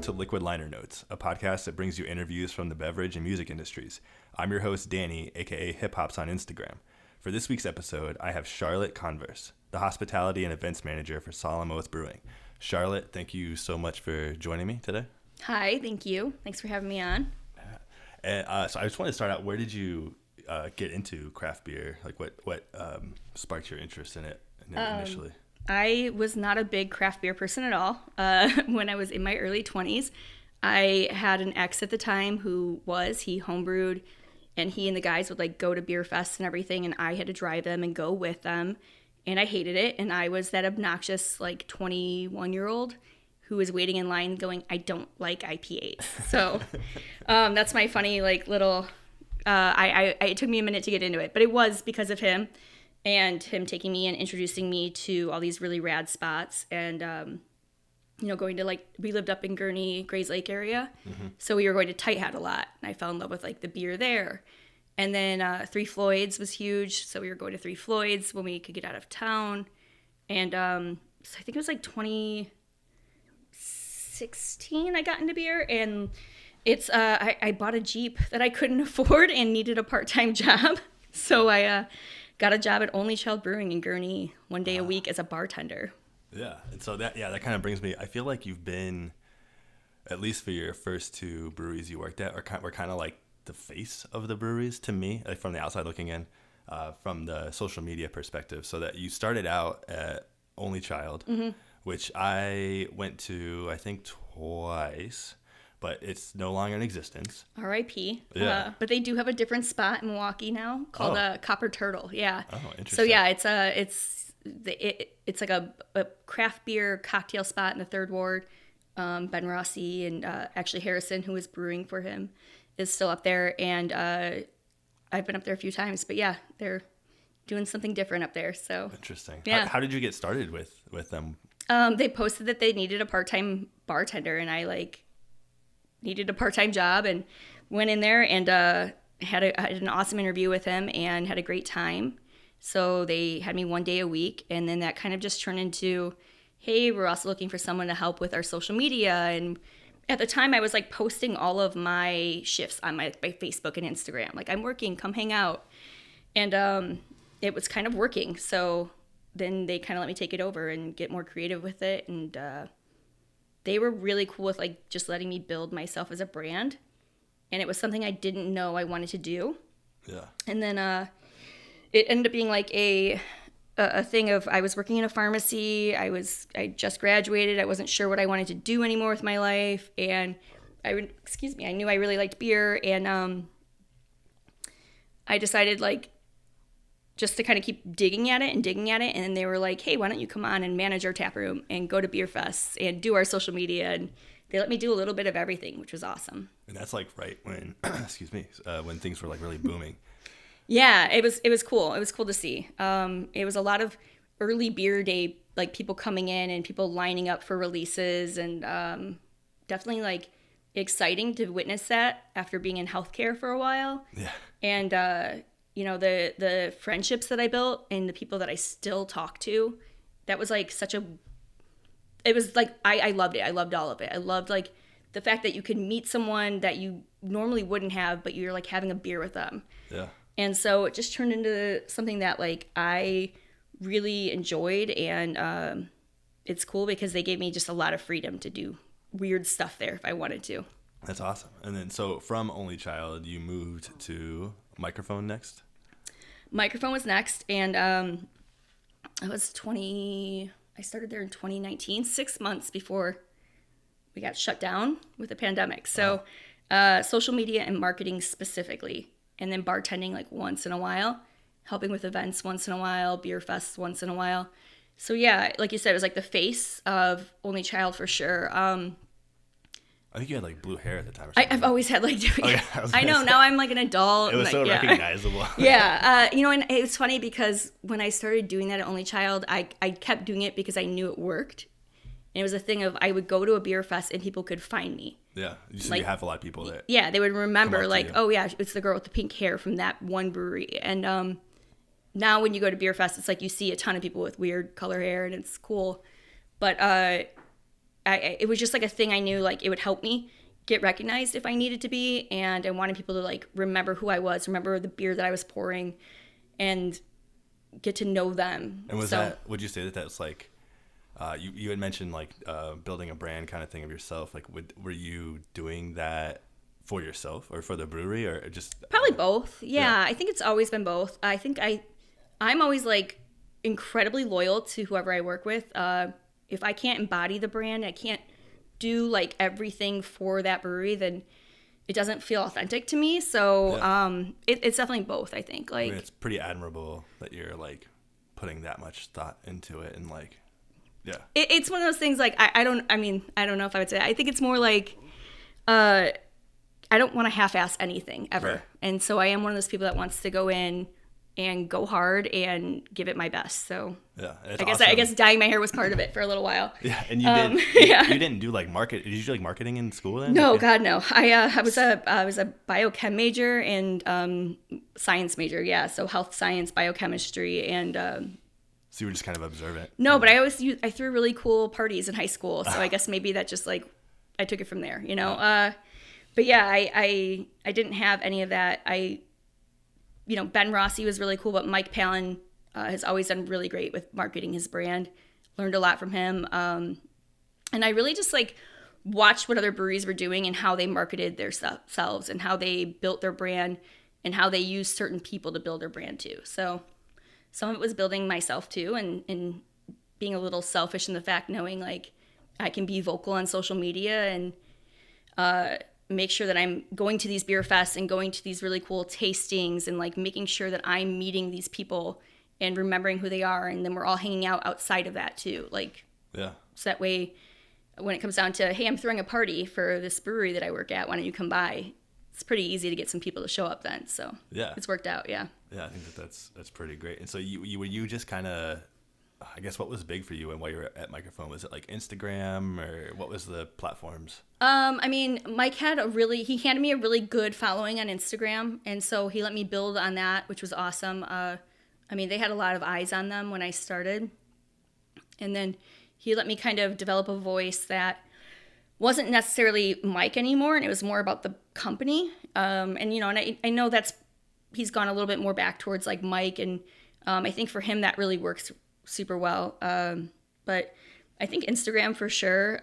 to Liquid Liner Notes, a podcast that brings you interviews from the beverage and music industries. I'm your host, Danny, aka Hip Hops on Instagram. For this week's episode, I have Charolette Converse, the hospitality and events manager for Solemn Oath Brewing. Charolette, thank you so much for joining me today. Hi, thank you. Thanks for having me on. So I just wanted to start out, where did you get into craft beer? Like what sparked your interest in it initially? I was not a big craft beer person at all. When I was in my early 20s, I had an ex at the time who he homebrewed, and he and the guys would like go to beer fests and everything, and I had to drive them and go with them, and I hated it. And I was that obnoxious like 21-year-old who was waiting in line going, I don't like IPAs. So that's my funny like little, it took me a minute to get into it, but it was because of him. And him taking me and introducing me to all these really rad spots, and going to we lived up in Gurnee, Grays Lake area, so we were going to Tight Hat a lot, and I fell in love with like the beer there. And then Three Floyds was huge, so we were going to Three Floyds when we could get out of town. And so I think it was like 2016 I got into beer, and it's I bought a Jeep that I couldn't afford and needed a part-time job, so I got a job at Only Child Brewing in Gurnee one day a week as a bartender. Yeah, and so that kind of brings me, I feel like you've been, at least for your first two breweries you worked at, were kind of like the face of the breweries to me, like from the outside looking in, from the social media perspective. So that you started out at Only Child, which I went to, I think, twice, but it's no longer in existence. R.I.P. Yeah. But they do have a different spot in Milwaukee now called Copper Turtle. Yeah. Oh, interesting. So yeah, it's like a craft beer cocktail spot in the Third Ward. Ben Rossi and actually Harrison, who was brewing for him, is still up there. And I've been up there a few times. But yeah, they're doing something different up there. So interesting. Yeah. How did you get started with them? They posted that they needed a part-time bartender, and I needed a part-time job and went in there and had an awesome interview with him and had a great time. So they had me one day a week, and then that kind of just turned into, hey, we're also looking for someone to help with our social media. And at the time I was like posting all of my shifts on my Facebook and Instagram. Like, I'm working, come hang out. And it was kind of working. So then they kind of let me take it over and get more creative with it. And they were really cool with like just letting me build myself as a brand. And it was something I didn't know I wanted to do. Yeah. And then it ended up being like a thing of, I was working in a pharmacy. I just graduated. I wasn't sure what I wanted to do anymore with my life. And I knew I really liked beer. And I decided just to kind of keep digging at it. And then they were like, hey, why don't you come on and manage our tap room and go to beer fests and do our social media. And they let me do a little bit of everything, which was awesome. And that's like right when, when things were like really booming. Yeah, it was cool. It was cool to see. It was a lot of early beer day, like people coming in and people lining up for releases, and definitely like exciting to witness that after being in healthcare for a while. Yeah. And the friendships that I built and the people that I still talk to, that was like it was like, I loved it. I loved all of it. I loved like the fact that you could meet someone that you normally wouldn't have, but you're like having a beer with them. Yeah. And so it just turned into something that like I really enjoyed, and it's cool because they gave me just a lot of freedom to do weird stuff there if I wanted to. That's awesome. And then so from Only Child, you moved to Mikerphone next? Mikerphone was next, and I started there in 2019, 6 months before we got shut down with the pandemic. So social media and marketing specifically, and then bartending like once in a while, helping with events once in a while, beer fests once in a while. So yeah, like you said, it was like the face of Only Child for sure. I think you had like blue hair at the time or something. I've always had like, I know, now I'm like an adult. It was so recognizable. Yeah. And it was funny because when I started doing that at Only Child, I kept doing it because I knew it worked. And it was a thing of, I would go to a beer fest and people could find me. Yeah. So you have a lot of people that. Yeah. They would remember like, oh yeah, it's the girl with the pink hair from that one brewery. And now when you go to beer fest, it's like you see a ton of people with weird color hair and it's cool. But it was just like a thing I knew like it would help me get recognized if I needed to be, and I wanted people to like remember who I was, remember the beer that I was pouring, and get to know them. And would you say that that's like, you had mentioned like building a brand kind of thing of yourself, like were you doing that for yourself or for the brewery, or just probably both? Yeah, I think it's always been both. I think I'm always like incredibly loyal to whoever I work with. If I can't embody the brand, I can't do like everything for that brewery, then it doesn't feel authentic to me. So it's definitely both, I think. Like, I mean, it's pretty admirable that you're like putting that much thought into it, and like, yeah. It's one of those things like I don't know if I would say, I think it's more like I don't want to half-ass anything ever. Right. And so I am one of those people that wants to go in and go hard and give it my best. So yeah, I guess dyeing my hair was part of it for a little while. Yeah, and you didn't do like Did you do like marketing in school then? No, God, no. I was a biochem major and science major. Yeah, so health science, biochemistry, and so you were just kind of observant. No, but I threw really cool parties in high school. So I guess maybe that just like I took it from there, you know. But yeah, I didn't have any of that. Ben Rossi was really cool, but Mike Palin has always done really great with marketing his brand. Learned a lot from him. And I really just like watched what other breweries were doing and how they marketed themselves and how they built their brand and how they used certain people to build their brand too. So some of it was building myself too, and being a little selfish in the fact knowing like I can be vocal on social media and make sure that I'm going to these beer fests and going to these really cool tastings and like making sure that I'm meeting these people and remembering who they are, and then we're all hanging out outside of that too. Like, yeah. So that way, when it comes down to, hey, I'm throwing a party for this brewery that I work at, why don't you come by? It's pretty easy to get some people to show up then. So yeah, it's worked out. Yeah. Yeah, I think that's pretty great. And so you just kind of, I guess, what was big for you and while you were at Mikerphone? Was it like Instagram, or what was the platforms? I mean, Mike he handed me a really good following on Instagram, and so he let me build on that, which was awesome. I mean, they had a lot of eyes on them when I started, and then he let me kind of develop a voice that wasn't necessarily Mike anymore, and it was more about the company. And I know he's gone a little bit more back towards like Mike, and I think for him that really works super well. But I think Instagram for sure.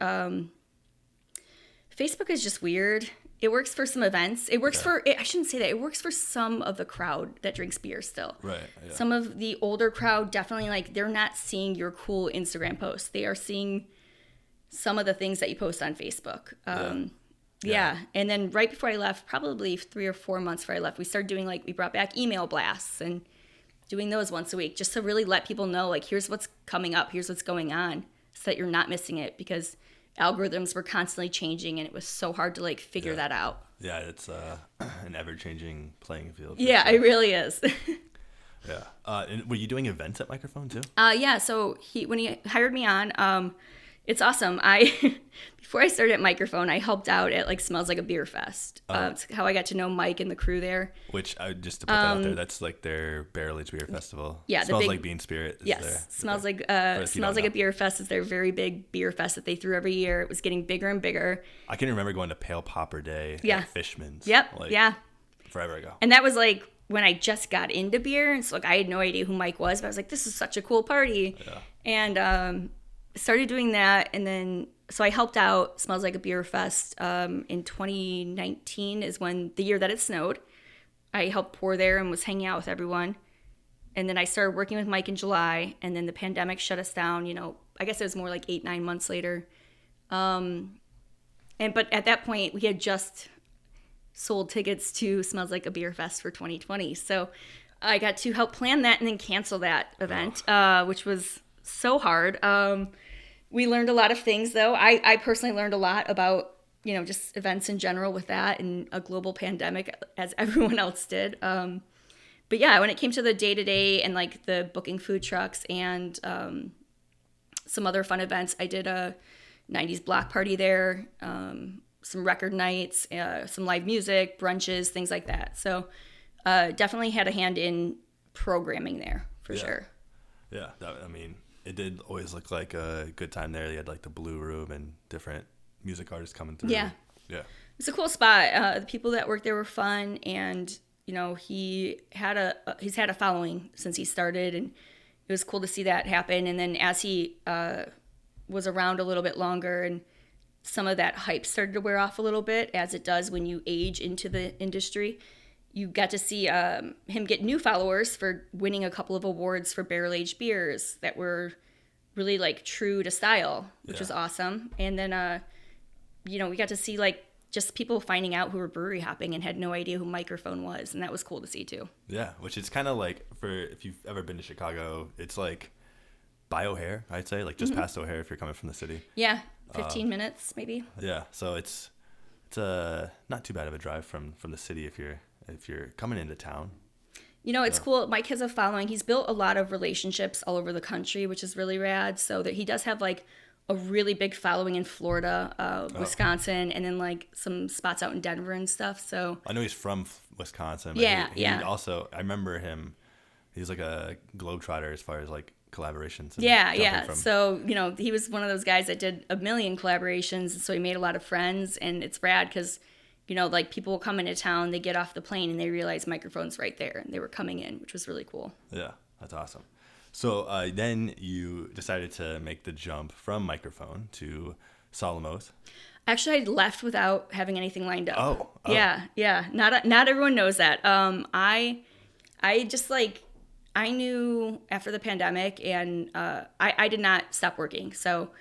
Facebook is just weird. It works for some events. It works I shouldn't say that. It works for some of the crowd that drinks beer still. Right. Yeah. Some of the older crowd definitely, like, they're not seeing your cool Instagram posts. They are seeing some of the things that you post on Facebook. Yeah. And then right before I left, probably 3 or 4 months before I left, we started doing we brought back email blasts and doing those once a week just to really let people know, like, here's what's coming up, here's what's going on, so that you're not missing it, because algorithms were constantly changing and it was so hard to figure that out. Yeah, it's an ever-changing playing field. Yeah, sure. It really is. Yeah. And were you doing events at Mikerphone too? Yeah, so when he hired me on, it's awesome. Before I started at Mikerphone, I helped out at Smells Like a Beer Fest. It's how I got to know Mike and the crew there. Which, just to put that out there, that's their barrel-aged beer festival. Yeah, Smells Like Bean Spirit. Yes, Smells Like a Beer Fest is their very big beer fest that they threw every year. It was getting bigger and bigger. I can remember going to Pale Popper Day at Fishman's. Yep. Forever ago. And that was when I just got into beer, and so I had no idea who Mike was, but I was like, this is such a cool party. Yeah. And started doing that, and then so I helped out Smells Like a Beer Fest in 2019 is when the year that it snowed. I helped pour there and was hanging out with everyone. And then I started working with Mike in July, and then the pandemic shut us down, I guess it was more like 8-9 months later. But at that point, we had just sold tickets to Smells Like a Beer Fest for 2020. So I got to help plan that and then cancel that event, which was so hard. We learned a lot of things, though. I personally learned a lot about, just events in general with that and a global pandemic, as everyone else did. But yeah, when it came to the day-to-day and the booking food trucks and some other fun events, I did a 90s block party there, some record nights, some live music, brunches, things like that. So definitely had a hand in programming there, for sure. Yeah, it did always look like a good time there. They had like the Blue Room and different music artists coming through. Yeah. Yeah. It's a cool spot. The people that worked there were fun, and he's had a following since he started, and it was cool to see that happen. And then as he was around a little bit longer, and some of that hype started to wear off a little bit, as it does when you age into the industry. You got to see him get new followers for winning a couple of awards for barrel-aged beers that were really like true to style, which was awesome. And then, we got to see like just people finding out who were brewery hopping and had no idea who Mikerphone was, and that was cool to see too. Yeah, which is kind of like, if you've ever been to Chicago, it's like by O'Hare, I'd say, like just past O'Hare if you're coming from the city. Yeah, 15 minutes maybe. Yeah, so it's not too bad of a drive from the city if you're coming into town. It's cool. Mike has a following. He's built a lot of relationships all over the country, which is really rad. So that he does have like a really big following in Florida, Wisconsin, and then like some spots out in Denver and stuff. So I know he's from Wisconsin. But he also, I remember him. He's like a globetrotter as far as like collaborations. And So he was one of those guys that did a million collaborations, so he made a lot of friends, and it's rad because like people will come into town, they get off the plane, and they realize Mikerphone's right there, and they were coming in, which was really cool. Yeah, that's awesome. So then you decided to make the jump from Mikerphone to Solemn Oath. Actually, I left without having anything lined up. Oh. Yeah. Not everyone knows that. I just like, I knew after the pandemic, and I did not stop working. So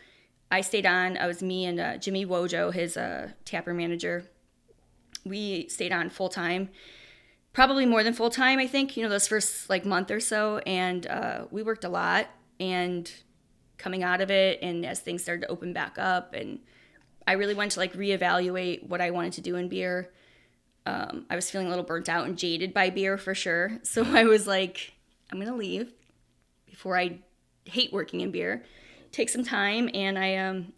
I stayed on. I was me and Jimmy Wojo, his tapper manager. We stayed on full time. Probably more than full time, I think, those first like month or so. And we worked a lot, and coming out of it, and as things started to open back up, and I really went to like reevaluate what I wanted to do in beer. I was feeling a little burnt out and jaded by beer for sure. So I was like, I'm going to leave before I hate working in beer, take some time. And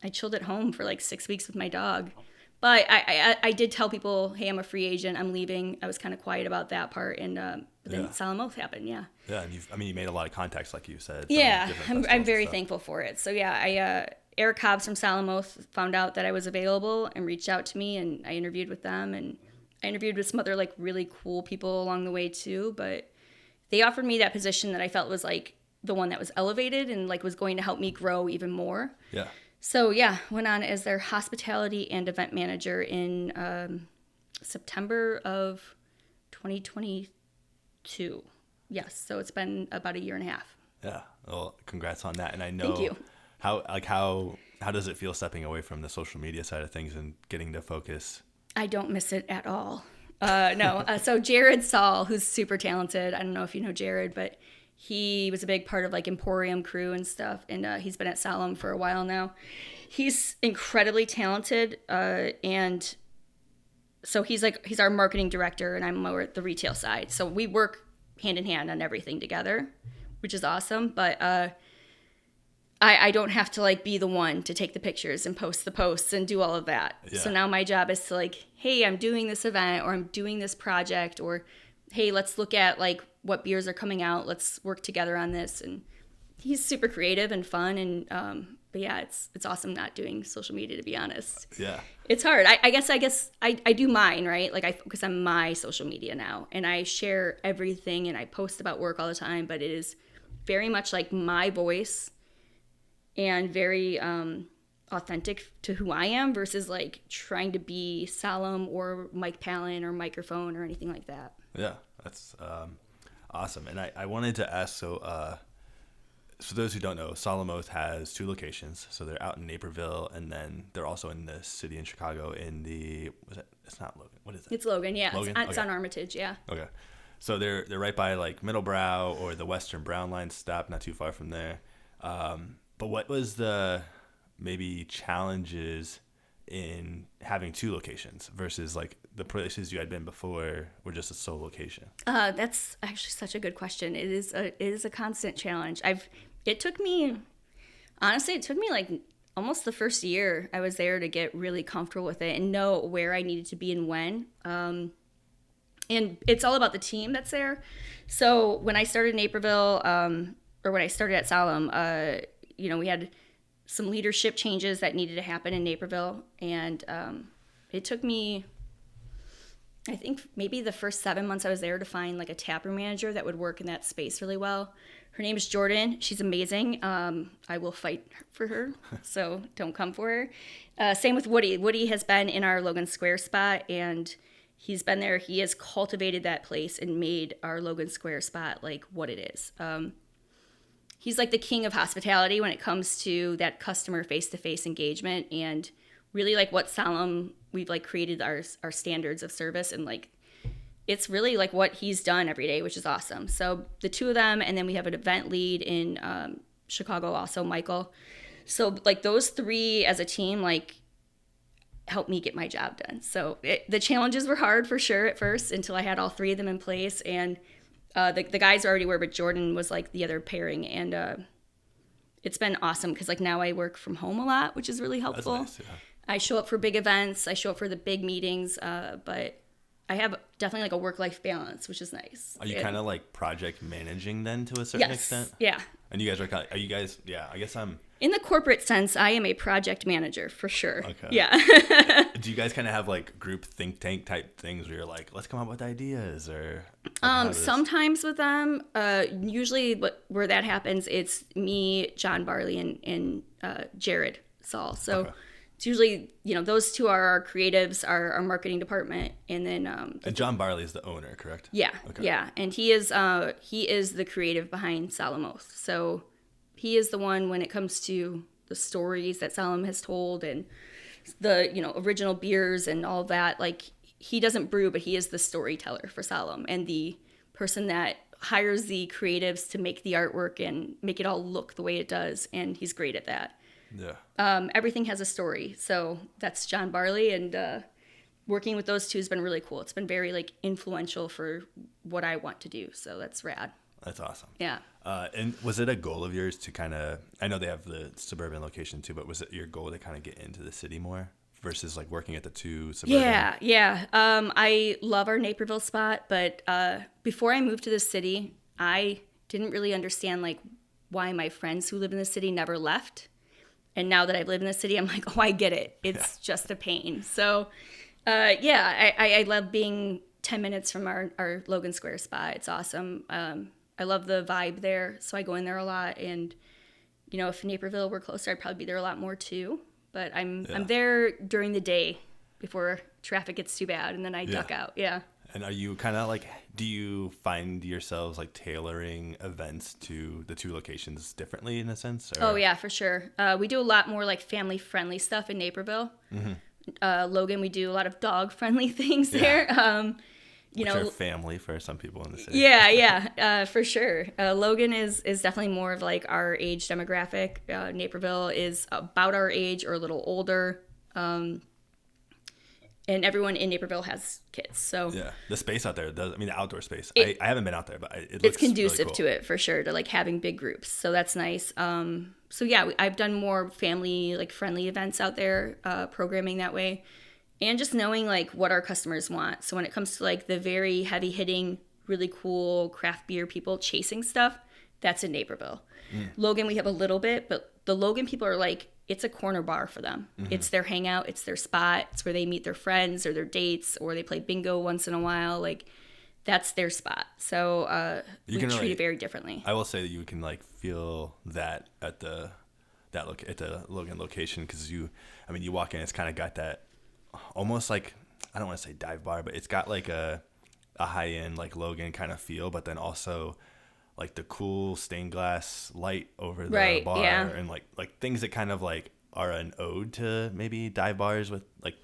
I chilled at home for like 6 weeks with my dog. But I did tell people, hey, I'm a free agent. I'm leaving. I was kind of quiet about that part. And then Solemn Oath happened, yeah. Yeah, and you made a lot of contacts, like you said. Yeah, I'm very thankful for it. So, yeah, Eric Hobbs from Solemn Oath found out that I was available and reached out to me, and I interviewed with them. And I interviewed with some other, like, really cool people along the way, too. But they offered me that position that I felt was, like, the one that was elevated and, like, was going to help me grow even more. Yeah. So, yeah, went on as their hospitality and event manager in September of 2022. Yes, so it's been about a year and a half. Yeah, well, congrats on that. And I know, thank you. How does it feel stepping away from the social media side of things and getting to focus? I don't miss it at all. No, so Jared Saul, who's super talented. I don't know if you know Jared, but he was a big part of like Emporium crew and stuff, and he's been at Solemn for a while now. He's incredibly talented, and so he's our marketing director, and I'm more at the retail side. So we work hand in hand on everything together, which is awesome. But I don't have to like be the one to take the pictures and post the posts and do all of that. Yeah. So now my job is to like, hey, I'm doing this event, or I'm doing this project, or hey, let's look at like what beers are coming out. Let's work together on this. And he's super creative and fun. And but yeah, it's awesome not doing social media, to be honest. Yeah, it's hard. I guess I do mine, right? Like I focus on my social media now, and I share everything, and I post about work all the time. But it is very much like my voice, and very authentic to who I am, versus like trying to be Solemn or Mike Palin or Mikerphone or anything like that. Yeah, that's awesome. And I wanted to ask, so for those who don't know, Solemn Oath has 2 locations. So they're out in Naperville, and then they're also in the city in Chicago in it's not Logan. What is it? It's Logan, yeah. Logan? It's on Armitage, yeah. Okay. So they're right by like Middlebrow or the Western Brown Line stop, not too far from there. But what was the maybe challenges in having 2 locations versus like the places you had been before were just a sole location? That's actually such a good question. It is a constant challenge. It took me like almost the first year I was there to get really comfortable with it and know where I needed to be and when. And it's all about the team that's there. So when I started in Naperville, or when I started at Solemn, we had some leadership changes that needed to happen in Naperville. And it took me, I think, maybe the first 7 months I was there to find like a taproom manager that would work in that space really well. Her name is Jordan. She's amazing. I will fight for her, so don't come for her. Same with Woody. Woody has been in our Logan Square spot, and he's been there. He has cultivated that place and made our Logan Square spot like what it is. He's like the king of hospitality when it comes to that customer face-to-face engagement, and really like what Solemn, we've like created our standards of service, and like it's really like what he's done every day, which is awesome. So the two of them, and then we have an event lead in Chicago also, Michael. So like those three as a team like helped me get my job done. So the challenges were hard for sure at first until I had all three of them in place, and the guys already were, but Jordan was like the other pairing, and it's been awesome because like now I work from home a lot, which is really helpful. That's nice, yeah. I show up for big events, I show up for the big meetings, but I have definitely like a work-life balance, which is nice. Are you kind of like project managing then to a certain extent? Yeah. And you guys are you guys, yeah, I guess I'm. In the corporate sense, I am a project manager for sure. Okay. Yeah. Do you guys kind of have like group think tank type things where you're like, let's come up with ideas, or? Sometimes with them, usually where that happens, it's me, John Barley, and Jared Saul. So. Okay. It's usually, those two are our creatives, our marketing department, and then and John Barley is the owner, correct? Yeah, okay. Yeah, and he is the creative behind Solemn Oath. So he is the one when it comes to the stories that Solemn has told and the original beers and all that. Like he doesn't brew, but he is the storyteller for Solemn and the person that hires the creatives to make the artwork and make it all look the way it does, and he's great at that. Yeah. Everything has a story. So that's John Barley, and working with those two has been really cool. It's been very like influential for what I want to do. So that's rad. That's awesome. Yeah. And was it a goal of yours to kind of, I know they have the suburban location too, but was it your goal to kind of get into the city more versus like working at the two suburban? Yeah. I love our Naperville spot, but before I moved to the city, I didn't really understand like why my friends who live in the city never left. And now that I've lived in the city, I'm like, oh, I get it. It's just a pain. So, I love being 10 minutes from our Logan Square spot. It's awesome. I love the vibe there. So I go in there a lot. And, if Naperville were closer, I'd probably be there a lot more too. But I'm there during the day before traffic gets too bad. And then I duck out. Yeah. And are you kind of like, do you find yourselves like tailoring events to the two locations differently in a sense? Or? Oh, yeah, for sure. We do a lot more like family-friendly stuff in Naperville. Mm-hmm. Logan, we do a lot of dog-friendly things there. Which are family for some people in the city. Yeah, for sure. Logan is definitely more of like our age demographic. Naperville is about our age or a little older. And everyone in Naperville has kids, so yeah, the space out there does. I mean, the outdoor space. I haven't been out there, but it looks it's conducive really cool. to it for sure. To like having big groups, so that's nice. So yeah, I've done more family like friendly events out there, programming that way, and just knowing like what our customers want. So when it comes to like the very heavy hitting, really cool craft beer people chasing stuff, that's in Naperville. Logan, we have a little bit, but the Logan people are like, it's a corner bar for them. Mm-hmm. It's their hangout. It's their spot. It's where they meet their friends or their dates, or they play bingo once in a while. Like, that's their spot. So we treat it very differently. I will say that you can like feel that at the Logan location, because you walk in, it's kind of got that almost like, I don't want to say dive bar, but it's got like a high end like Logan kind of feel, but then also like the cool stained glass light over the bar, and like things that kind of like are an ode to maybe dive bars with like,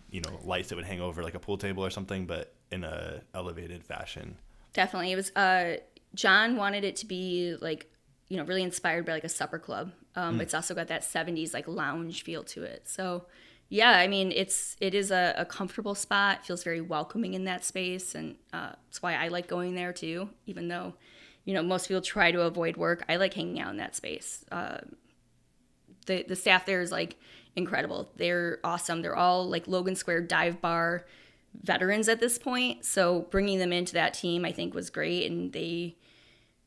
lights that would hang over like a pool table or something, but in a elevated fashion. Definitely. It was John wanted it to be like, really inspired by like a supper club. It's also got that 70s like lounge feel to it. So yeah, I mean, it is a comfortable spot. It feels very welcoming in that space, and that's why I like going there too, even though most people try to avoid work. I like hanging out in that space. The staff there is like incredible. They're awesome. They're all like Logan Square dive bar veterans at this point. So bringing them into that team, I think, was great. And they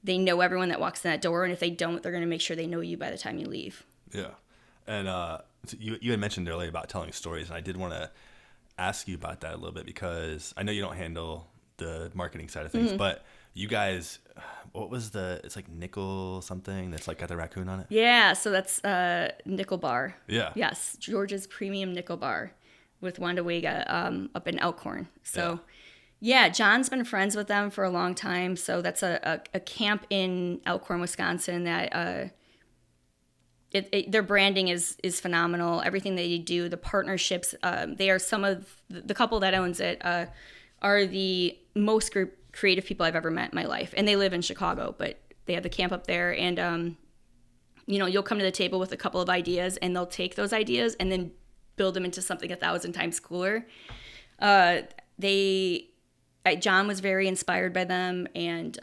know everyone that walks in that door. And if they don't, they're going to make sure they know you by the time you leave. Yeah. And so you had mentioned earlier about telling stories, and I did want to ask you about that a little bit because I know you don't handle the marketing side of things, but you guys, what was it's like nickel something that's like got the raccoon on it? Yeah, so that's Nickel Bar. Yeah. Yes, George's Premium Nickel Bar with Wanda Wega up in Elkhorn. So, yeah, John's been friends with them for a long time. So that's a camp in Elkhorn, Wisconsin that their branding is phenomenal. Everything they do, the partnerships, they are some of the couple that owns it are the most creative people I've ever met in my life. And they live in Chicago, but they have the camp up there. And, you'll come to the table with a couple of ideas and they'll take those ideas and then build them into something 1,000 times cooler. John was very inspired by them. And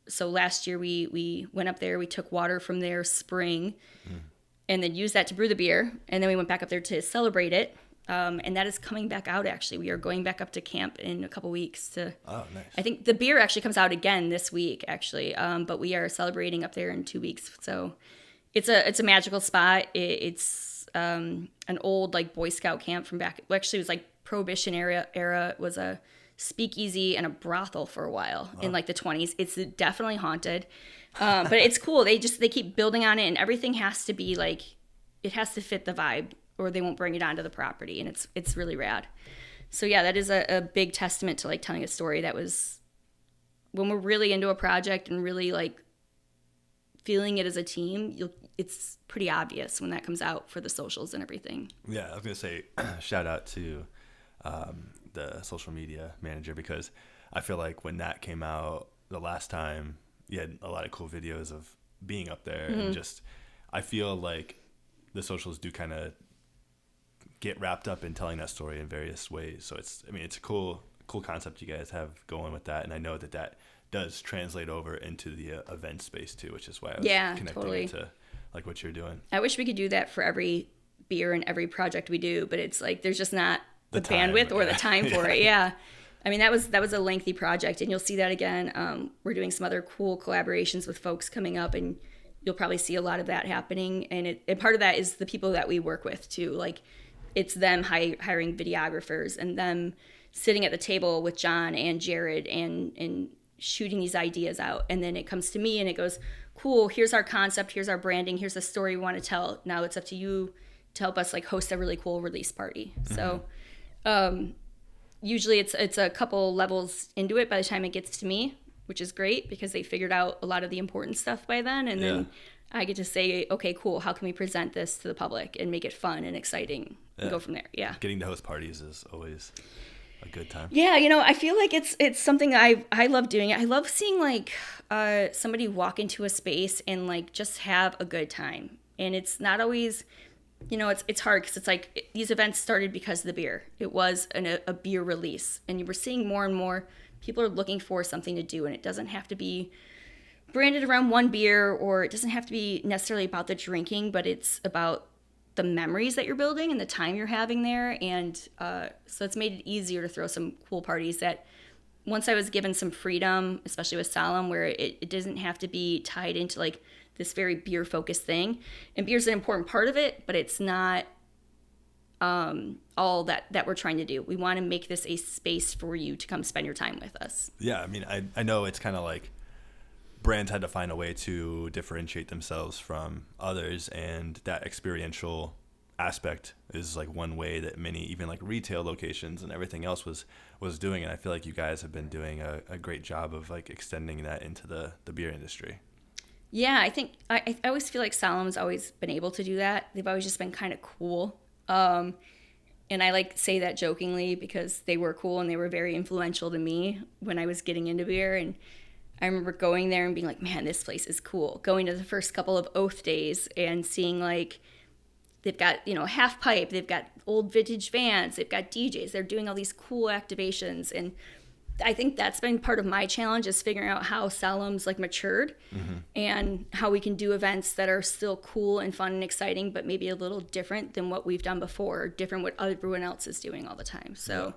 so last year we went up there, we took water from their spring and then used that to brew the beer. And then we went back up there to celebrate it. And that is coming back out, actually. We are going back up to camp in a couple weeks to. Oh, nice. I think the beer actually comes out again this week, actually. But we are celebrating up there in 2 weeks. So it's a magical spot. It's an old like Boy Scout camp from back. Well, actually, it was like Prohibition era. It was a speakeasy and a brothel for a while in like the 20s. It's definitely haunted, but it's cool. They keep building on it, and everything has to be like, it has to fit the vibe, or they won't bring it onto the property, and it's really rad. So yeah, that is a big testament to like telling a story that was, when we're really into a project and really like feeling it as a team, it's pretty obvious when that comes out for the socials and everything. Yeah, I was gonna say shout out to the social media manager, because I feel like when that came out the last time, you had a lot of cool videos of being up there, and just I feel like the socials do kind of get wrapped up in telling that story in various ways. So it's a cool concept you guys have going with that, and I know that does translate over into the event space too, which is why I was connecting it to like what you're doing. I wish we could do that for every beer and every project we do, but it's like there's just not the bandwidth or the time for it. Yeah. I mean, that was a lengthy project, and you'll see that again. We're doing some other cool collaborations with folks coming up, and you'll probably see a lot of that happening. And part of that is the people that we work with too. Like, it's them hiring videographers and them sitting at the table with John and Jared and shooting these ideas out. And then it comes to me and it goes, cool, here's our concept, here's our branding, here's the story we want to tell. Now it's up to you to help us like host a really cool release party. So usually it's a couple levels into it by the time it gets to me, which is great because they figured out a lot of the important stuff by then. And then I get to say, okay, cool, how can we present this to the public and make it fun and exciting and go from there. Yeah. Getting to host parties is always a good time. Yeah, I feel like it's something I love doing. I love seeing like somebody walk into a space and like just have a good time. And it's not always, it's hard because it's like these events started because of the beer. It was a beer release, and you were seeing more and more people are looking for something to do, and it doesn't have to be branded around one beer, or it doesn't have to be necessarily about the drinking, but it's about the memories that you're building and the time you're having there. And so it's made it easier to throw some cool parties that once I was given some freedom, especially with Solemn, where it doesn't have to be tied into like this very beer focused thing. And beer's an important part of it, but it's not all that we're trying to do. We want to make this a space for you to come spend your time with us. Yeah, I mean, I know it's kind of like brands had to find a way to differentiate themselves from others, and that experiential aspect is like one way that many, even like retail locations and everything else was doing. And I feel like you guys have been doing a great job of like extending that into the beer industry. Yeah, I think I always feel like Solemn's always been able to do that. They've always just been kind of cool. And I like say that jokingly because they were cool and they were very influential to me when I was getting into beer. And I remember going there and being like, man, this place is cool. Going to the first couple of Oath days and seeing like they've got, half pipe, they've got old vintage vans, they've got DJs, they're doing all these cool activations. And I think that's been part of my challenge, is figuring out how Solemn's like matured and how we can do events that are still cool and fun and exciting, but maybe a little different than what we've done before, different what everyone else is doing all the time. So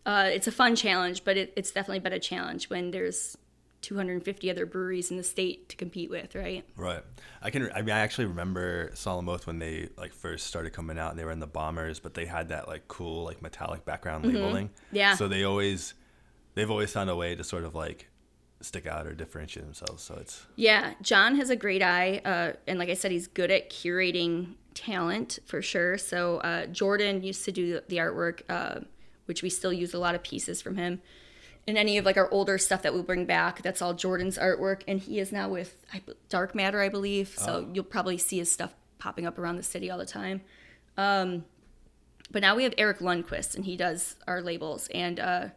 it's a fun challenge, but it's definitely been a challenge when there's 250 other breweries in the state to compete with, right? Right. I actually remember Solemn Oath when they like first started coming out and they were in the Bombers, but they had that like cool like metallic background labeling. Yeah. So they've always found a way to sort of like stick out or differentiate themselves. So it's John has a great eye, and like I said, he's good at curating talent for sure. So Jordan used to do the artwork, which we still use a lot of pieces from him. And any of like our older stuff that we'll bring back, that's all Jordan's artwork. And he is now with Dark Matter, I believe. So you'll probably see his stuff popping up around the city all the time. But now we have Eric Lundquist, and he does our labels. And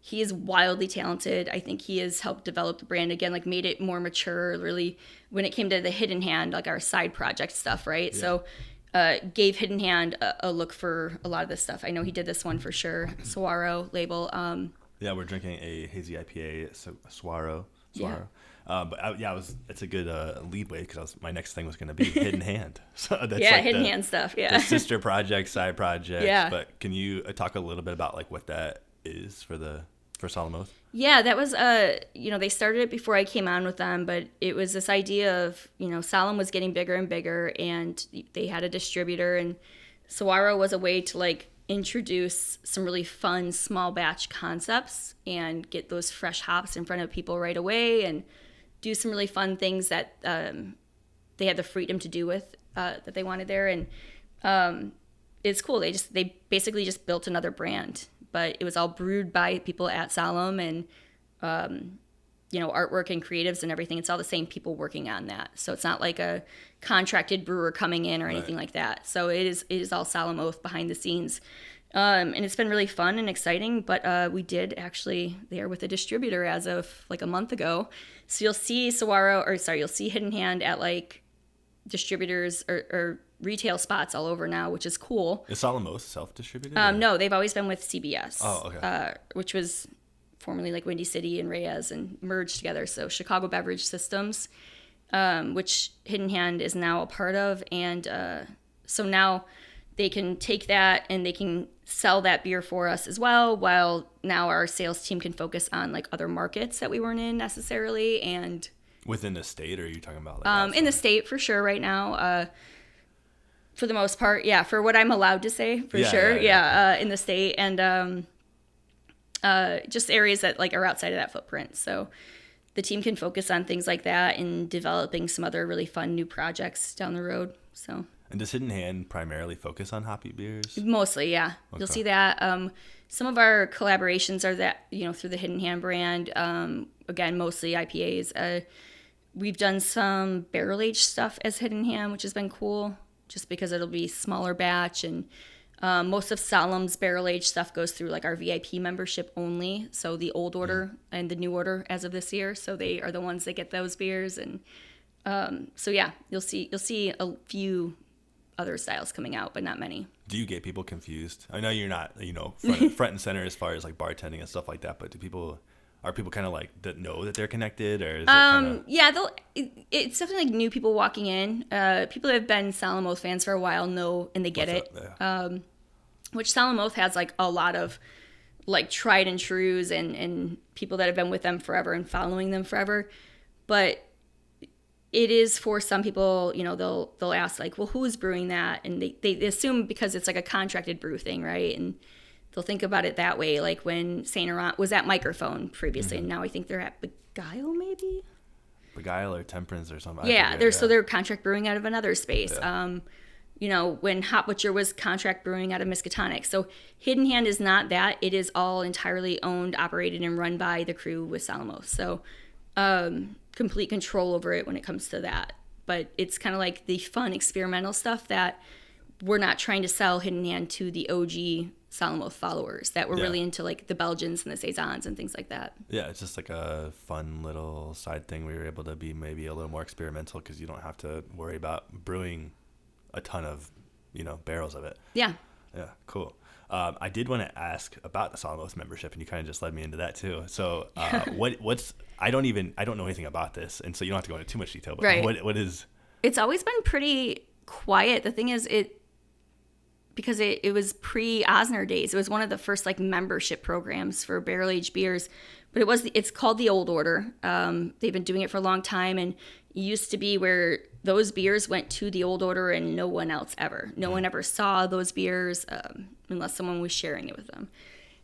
he is wildly talented. I think he has helped develop the brand again, like made it more mature, really, when it came to the Hidden Hand, like our side project stuff, right? Yeah. So gave Hidden Hand a look for a lot of this stuff. I know he did this one for sure, Saguaro label. Yeah, we're drinking a hazy IPA, Saguaro. Yeah. It's a good lead way because my next thing was going to be Hidden Hand. So that's Hidden Hand stuff. Yeah, the sister project, side project. Yeah. But can you talk a little bit about like what that is for Solemn Oath? Yeah, that was they started it before I came on with them, but it was this idea of Solemn was getting bigger and bigger, and they had a distributor, and Saguaro was a way to like introduce some really fun small batch concepts and get those fresh hops in front of people right away and do some really fun things that they had the freedom to do with that they wanted there. And it's cool. They basically just built another brand, but it was all brewed by people at Solemn, and artwork and creatives and everything. It's all the same people working on that. So it's not like a contracted brewer coming in or anything like that. So it is all Solemn Oath behind the scenes. And it's been really fun and exciting, but we did actually, they are with a distributor as of like a month ago. So you'll see you'll see Hidden Hand at like distributors or retail spots all over now, which is cool. Is Solemn Oath self-distributed? No, they've always been with CBS. Oh, okay. Which was formerly like Windy City and Reyes and merged together. So Chicago Beverage Systems, which Hidden Hand is now a part of. And so now they can take that and they can sell that beer for us as well, while now our sales team can focus on like other markets that we weren't in necessarily. And within the state, or are you talking about like in the state for sure right now? For the most part, yeah, for what I'm allowed to say, for sure. In the state, and just areas that like are outside of that footprint. So the team can focus on things like that and developing some other really fun new projects down the road. So. And does Hidden Hand primarily focus on hoppy beers? Mostly, yeah. Okay. You'll see that. Some of our collaborations are that, through the Hidden Hand brand. Again, mostly IPAs. We've done some barrel-aged stuff as Hidden Hand, which has been cool, just because it'll be smaller batch. And most of Solemn's barrel-aged stuff goes through like our VIP membership only. So the old order and the new order as of this year. So they are the ones that get those beers. And you'll see a few other styles coming out, but not many. Do you get people confused? I know you're not, front and center as far as like bartending and stuff like that, but are people kind of like that know that they're connected, or is it kinda... Yeah, it's definitely like new people walking in. People that have been Solemn Oath fans for a while know, and they get it. Yeah. Which Solemn Oath has like a lot of like tried and trues and people that have been with them forever and following them forever. But it is for some people, they'll ask like, well, who's brewing that? And they assume because it's like a contracted brew thing, right? And they'll think about it that way. Like when Saint Laurent was at Mikerphone previously, and now I think they're at Beguile, maybe? Beguile or Temperance or something. Yeah, they're contract brewing out of another space. Yeah. When Hot Butcher was contract brewing out of Miskatonic. So Hidden Hand is not that. It is all entirely owned, operated, and run by the crew with Solemn Oath. So complete control over it when it comes to that. But it's kind of like the fun experimental stuff that we're not trying to sell Hidden Hand to the OG Solemn Oath followers that were really into like the Belgians and the Saisons and things like that. Yeah, it's just like a fun little side thing where you're able to be maybe a little more experimental because you don't have to worry about brewing a ton of, barrels of it. Yeah. Yeah, cool. I did want to ask about the Solemn Oath membership, and you kind of just led me into that too. So what's I don't know anything about this, and so you don't have to go into too much detail, but what is... It's always been pretty quiet. The thing is, because it was pre-Osner days. It was one of the first like membership programs for barrel-aged beers. But it's called the Old Order. They've been doing it for a long time, and it used to be where those beers went to the Old Order and no one else ever. No one ever saw those beers unless someone was sharing it with them.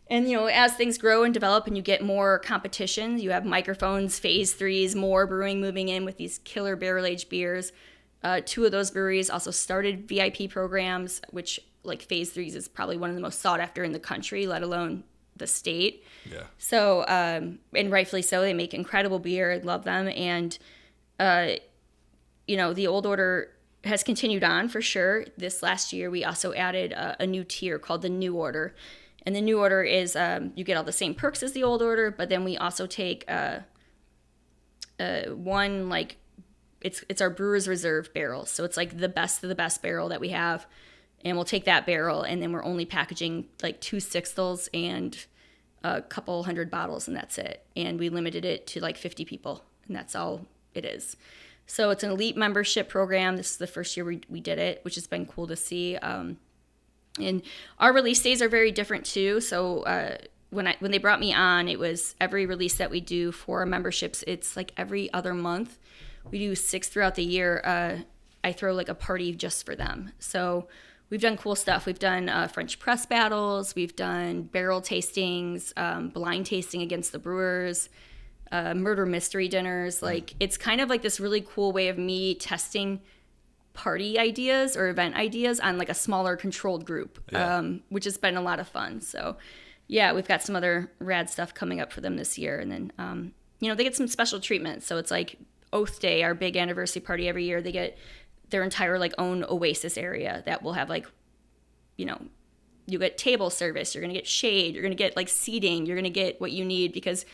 And, as things grow and develop and you get more competition, you have Mikerphones, Phase 3s, more brewing moving in with these killer barrel-aged beers. 2 of those breweries also started VIP programs, which, like, Phase 3s is probably one of the most sought after in the country, let alone the state. Yeah. So, and rightfully so, they make incredible beer. I love them. And, the Old Order has continued on for sure. This last year, we also added a new tier called the New Order. And the New Order is, you get all the same perks as the Old Order, but then we also take one, like, it's our Brewer's Reserve barrel. So it's like the best of the best barrel that we have. And we'll take that barrel, and then we're only packaging like 2 sixtels and a couple hundred bottles, and that's it. And we limited it to like 50 people, and that's all it is. So it's an elite membership program. This is the first year we did it, which has been cool to see. And our release days are very different too. So when they brought me on, it was every release that we do for our memberships. It's like every other month. We do 6 throughout the year. I throw like a party just for them. So we've done cool stuff. We've done French press battles. We've done barrel tastings, blind tasting against the brewers, murder mystery dinners. Like, it's kind of like this really cool way of me testing party ideas or event ideas on like a smaller controlled group, which has been a lot of fun. So yeah, we've got some other rad stuff coming up for them this year. And then, they get some special treatment. So it's like Oath Day, our big anniversary party every year. They get their entire like own oasis area that will have like, you get table service, you're going to get shade, you're going to get like seating, you're going to get what you need because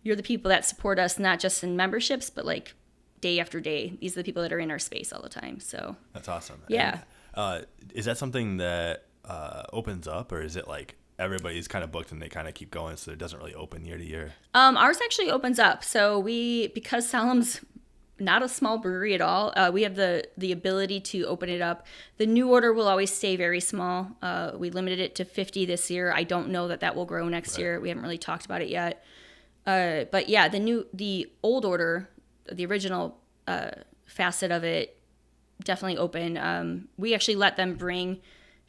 you're the people that support us, not just in memberships, but like day after day. These are the people that are in our space all the time. So that's awesome. Yeah. And, is that something that opens up, or is it like everybody's kind of booked and they kind of keep going, so it doesn't really open year to year? Ours actually opens up. So because Solemn's not a small brewery at all, we have the ability to open it up. The New Order will always stay very small. We limited it to 50 this year. I don't know that will grow next year. We haven't really talked about it yet. But yeah, the Old Order, the original facet of it, definitely open. We actually let them bring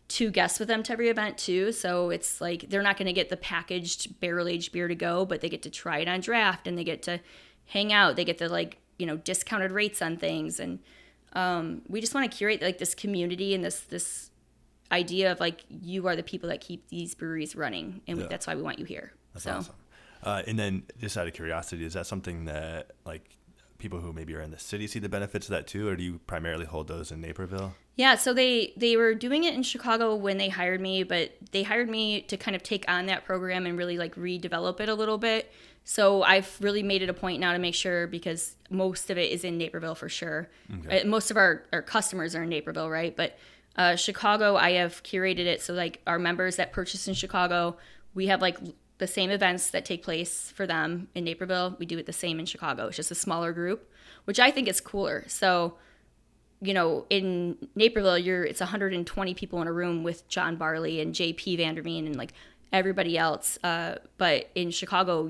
2 guests with them to every event too. So it's like they're not going to get the packaged barrel-aged beer to go, but they get to try it on draft and they get to hang out. They get to like, discounted rates on things. And we just want to curate like this community and this idea of like, you are the people that keep these breweries running. And that's why we want you here. That's awesome. And then just out of curiosity, is that something that like people who maybe are in the city see the benefits of that too, or do you primarily hold those in Naperville? Yeah, so they were doing it in Chicago when they hired me, but they hired me to kind of take on that program and really like redevelop it a little bit. So I've really made it a point now to make sure, because most of it is in Naperville for sure. Okay. Most of our customers are in Naperville, right? But Chicago, I have curated it so like our members that purchase in Chicago, we have like the same events that take place for them in Naperville. We do it the same in Chicago. It's just a smaller group, which I think is cooler. So, in Naperville, it's 120 people in a room with John Barley and JP Vanderveen and like everybody else. But in Chicago,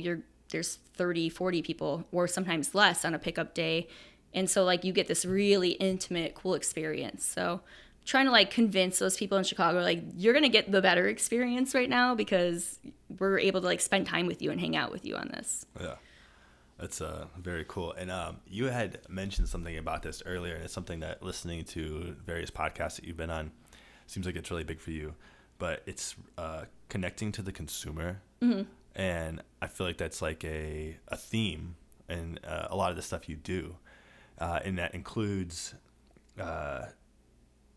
there's 30, 40 people or sometimes less on a pickup day. And so like you get this really intimate, cool experience. So trying to like convince those people in Chicago, like, you're going to get the better experience right now because we're able to like spend time with you and hang out with you on this. Yeah. That's very cool. And you had mentioned something about this earlier, and it's something that listening to various podcasts that you've been on seems like it's really big for you, but it's connecting to the consumer. Mm-hmm. And I feel like that's like a theme in a lot of the stuff you do. And that includes,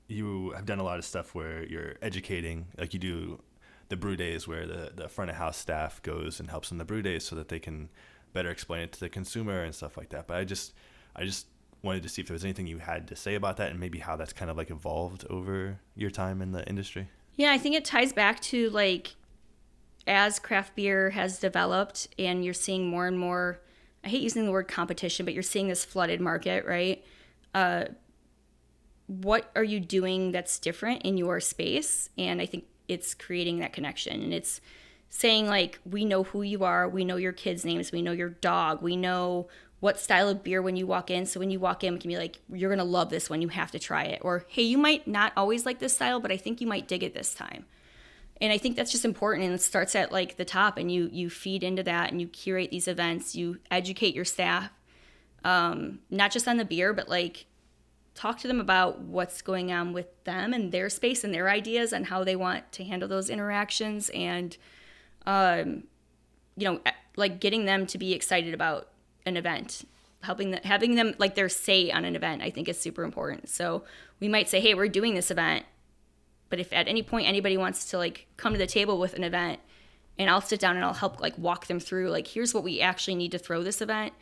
you have done a lot of stuff where you're educating, like you do the brew days where the front of house staff goes and helps in the brew days so that they can better explain it to the consumer and stuff like that. But I just wanted to see if there was anything you had to say about that and maybe how that's kind of like evolved over your time in the industry. Yeah, I think it ties back to like, as craft beer has developed and you're seeing more and more, I hate using the word competition, but you're seeing this flooded market, right? what are you doing that's different in your space? And I think it's creating that connection. And it's saying, like, we know who you are. We know your kids' names. We know your dog. We know what style of beer when you walk in. So when you walk in, we can be like, you're going to love this one. You have to try it. Or, hey, you might not always like this style, but I think you might dig it this time. And I think that's just important. And it starts at, like, the top. And you feed into that and you curate these events. You educate your staff, not just on the beer, but, like, talk to them about what's going on with them and their space and their ideas and how they want to handle those interactions. And, like, getting them to be excited about an event, having them, like, their say on an event, I think is super important. So we might say, hey, we're doing this event, but if at any point anybody wants to, like, come to the table with an event, and I'll sit down and I'll help, like, walk them through, like, here's what we actually need to throw this event,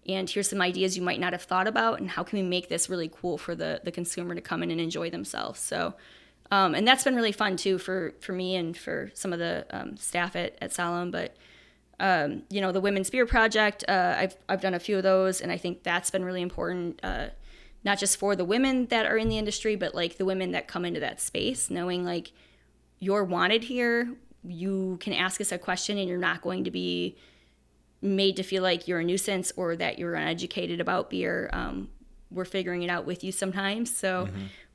and here's some ideas you might not have thought about, and how can we make this really cool for the consumer to come in and enjoy themselves. So and that's been really fun too for me and for some of the staff at Solemn. But the Women's Beer Project, I've done a few of those, and I think that's been really important, not just for the women that are in the industry, but, like, the women that come into that space, knowing, like, you're wanted here. You can ask us a question, and you're not going to be made to feel like you're a nuisance or that you're uneducated about beer. We're figuring it out with you sometimes. So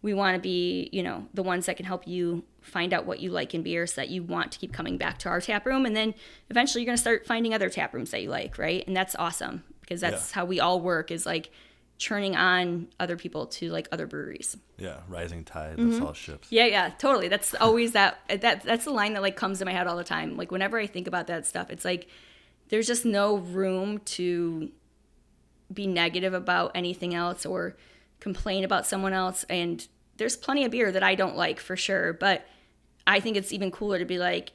we want to be, the ones that can help you find out what you like in beer so that you want to keep coming back to our tap room. And then eventually you're going to start finding other tap rooms that you like, right? And that's awesome, because that's how we all work, is, like, churning on other people to, like, other breweries. Yeah, rising tide, that's all ships. Yeah, totally. That's always that's the line that, like, comes to my head all the time. Like, whenever I think about that stuff, it's like there's just no room to be negative about anything else or complain about someone else. And there's plenty of beer that I don't like, for sure, but I think it's even cooler to be like,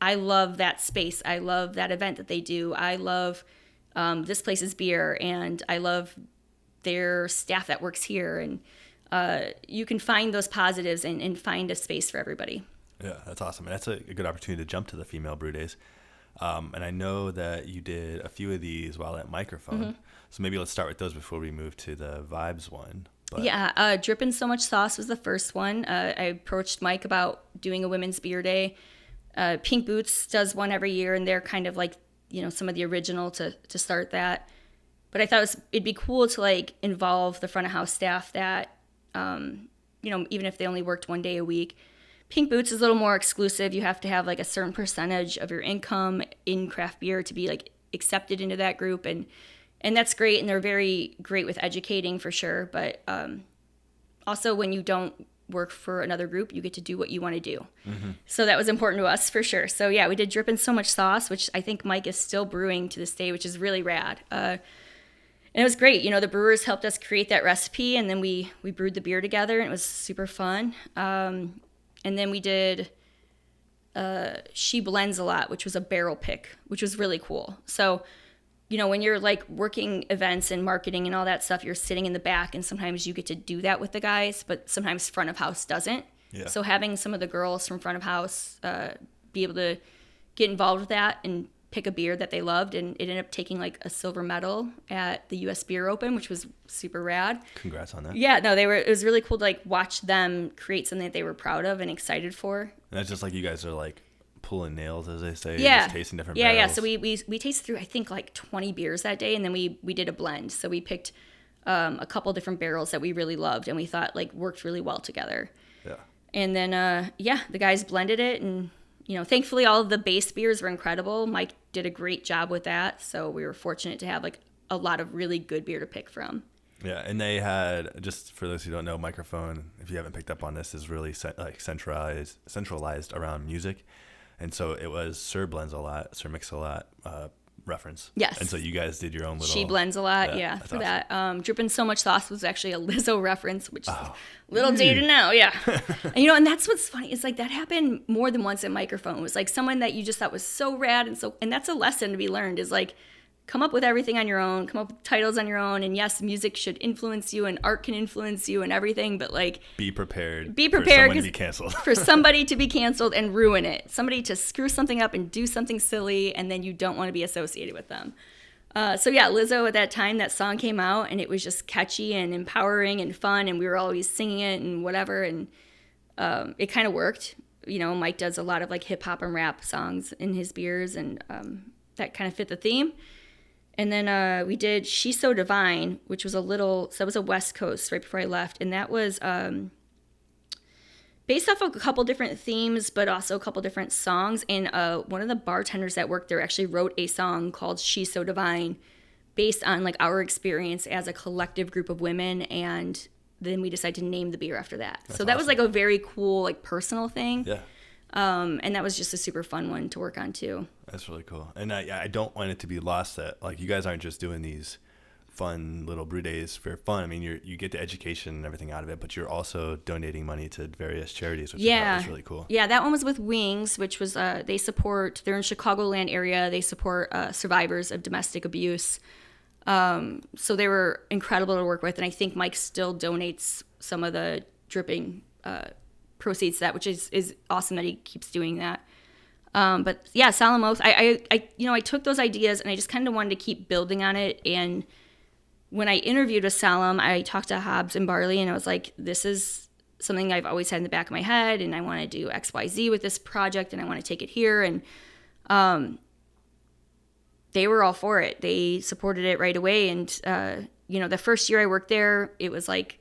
I love that space. I love that event that they do. I love this place's beer, and I love their staff that works here. And you can find those positives and find a space for everybody. Yeah, that's awesome. And that's a good opportunity to jump to the female brew days. And I know that you did a few of these while at Mikerphone. So maybe let's start with those before we move to the Vibes one. But... Yeah, Drippin' So Much Sauce was the first one. I approached Mike about doing a women's beer day. Pink Boots does one every year, and they're kind of like, some of the original to start that. But I thought it'd be cool to, like, involve the front of house staff that, even if they only worked one day a week. Pink Boots is a little more exclusive. You have to have, like, a certain percentage of your income in craft beer to be, like, accepted into that group. And that's great. And they're very great with educating, for sure. But also, when you don't work for another group, you get to do what you want to do. So that was important to us, for sure. So yeah, we did Drippin' So Much Sauce, which I think Mike is still brewing to this day, which is really rad. And it was great. The brewers helped us create that recipe, and then we brewed the beer together, and it was super fun. And then we did She Blends a Lot, which was a barrel pick, which was really cool. So, when you're, like, working events and marketing and all that stuff, you're sitting in the back, and sometimes you get to do that with the guys, but sometimes front of house doesn't. Yeah. So having some of the girls from front of house be able to get involved with that and pick a beer that they loved, and it ended up taking, like, a silver medal at the U.S. Beer Open, which was super rad. Congrats on that. Yeah, no, it was really cool to, like, watch them create something that they were proud of and excited for. And that's just like you guys are, like, pulling nails, as they say. Yeah. Just tasting different barrels. Yeah. So we tasted through, I think, like 20 beers that day, and then we did a blend. So we picked a couple different barrels that we really loved and we thought, like, worked really well together. Yeah. And then the guys blended it, and thankfully all of the base beers were incredible. Mike did a great job with that, so we were fortunate to have, like, a lot of really good beer to pick from. Yeah, and they had, just for those who don't know, Mikerphone, if you haven't picked up on this, is really centralized around music. And so it was Sir Blends a Lot, Sir Mix a Lot reference. Yes. And so you guys did your own little... She Blends a Lot, yeah, for awesome. That. Drippin' So Much Sauce was actually a Lizzo reference, which is a little dated now, yeah. And that's what's funny. It's like that happened more than once at Mikerphone. It was like someone that you just thought was so rad, and that's a lesson to be learned, is like, come up with everything on your own, come up with titles on your own, and yes, music should influence you and art can influence you and everything, but, like, be prepared for someone to be canceled. For somebody to be canceled and ruin it. Somebody to screw something up and do something silly, and then you don't want to be associated with them. So yeah, Lizzo at that time, that song came out and it was just catchy and empowering and fun, and we were always singing it and whatever, and it kind of worked. You know, Mike does a lot of like hip hop and rap songs in his beers, and that kind of fit the theme. And then we did She's So Divine, which was that was a West Coast right before I left, and that was based off of a couple different themes, but also a couple different songs. And one of the bartenders that worked there actually wrote a song called She's So Divine based on like our experience as a collective group of women. And then we decided to name the beer after that. That's so that was awesome. like a very cool, like personal thing. Yeah. And that was just a super fun one to work on too. That's really cool. And I don't want it to be lost that like you guys aren't just doing these fun little brew days for fun. I mean, you get the education and everything out of it, but you're also donating money to various charities, which I thought was really cool. Yeah, that one was with Wings, which was they're in Chicagoland area. They support survivors of domestic abuse. So they were incredible to work with, and I think Mike still donates some of the dripping proceeds to that, which is awesome that he keeps doing that. But yeah, Solemn Oath, I took those ideas and I just kind of wanted to keep building on it. And when I interviewed with Solemn, I talked to Hobbs and Barley, and I was like, this is something I've always had in the back of my head, and I want to do X, Y, Z with this project, and I want to take it here. And they were all for it. They supported it right away. And, the first year I worked there, it was like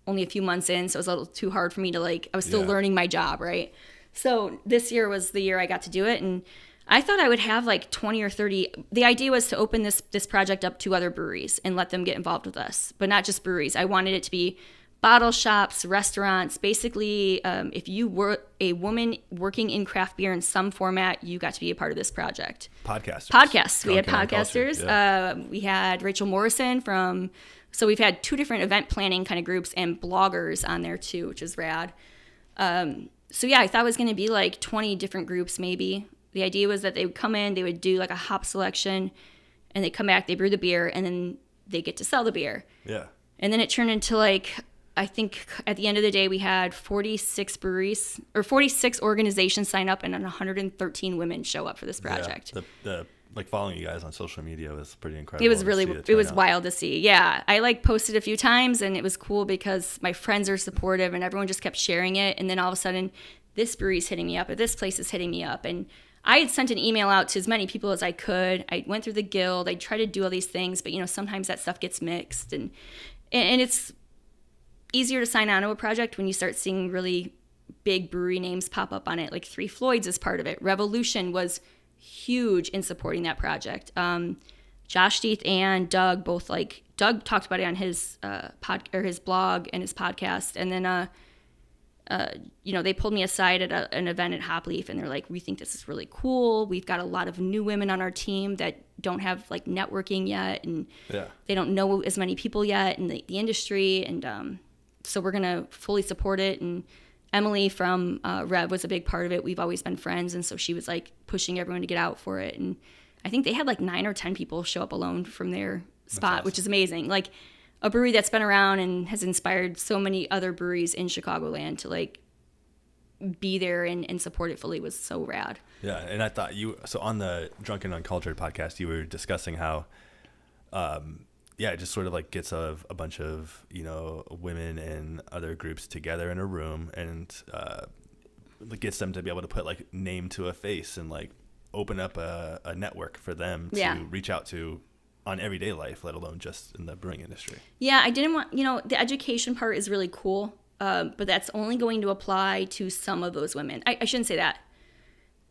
only a few months in, so it was a little too hard for me to I was still learning my job, right? So this year was the year I got to do it, and I thought I would have like 20 or 30. The idea was to open this project up to other breweries and let them get involved with us, but not just breweries. I wanted it to be bottle shops, restaurants. Basically, if you were a woman working in craft beer in some format, you got to be a part of this project. Podcasts. We had podcasters. Yeah. We had Rachel Morrison so we've had 2 different event planning kind of groups and bloggers on there too, which is rad. So yeah, I thought it was going to be like 20 different groups maybe. The idea was that they would come in, they would do like a hop selection, and they come back, they brew the beer, and then they get to sell the beer. Yeah. And then it turned into like, I think at the end of the day, we had 46 breweries or 46 organizations sign up, and 113 women show up for this project. Yeah. The like following you guys on social media was pretty incredible. It was it was wild to see. Yeah. I like posted a few times, and it was cool because my friends are supportive and everyone just kept sharing it. And then all of a sudden this brewery's hitting me up, or this place is hitting me up. And I had sent an email out to as many people as I could. I went through the guild. I tried to do all these things, but sometimes that stuff gets mixed, and it's easier to sign on to a project when you start seeing really big brewery names pop up on it. Like Three Floyds is part of it. Revolution was huge in supporting that project. Josh Deeth and Doug both Doug talked about it on his his blog and his podcast, and then they pulled me aside at an event at Hop Leaf, and they're like, we think this is really cool. We've got a lot of new women on our team that don't have like networking yet, and they don't know as many people yet in the industry, and so we're going to fully support it. And Emily from Rev was a big part of it. We've always been friends, and so she was like pushing everyone to get out for it. And I think they had like 9 or 10 people show up alone from their spot, awesome. Which is amazing. Like a brewery that's been around and has inspired so many other breweries in Chicagoland to like be there and support it fully was so rad. Yeah, and I thought so on the Drunken Uncultured podcast, you were discussing how it just sort of like gets a bunch of women and other groups together in a room, and gets them to be able to put like name to a face and like open up a network for them to reach out to on everyday life, let alone just in the brewing industry. Yeah, I didn't want, the education part is really cool, but that's only going to apply to some of those women. I shouldn't say that.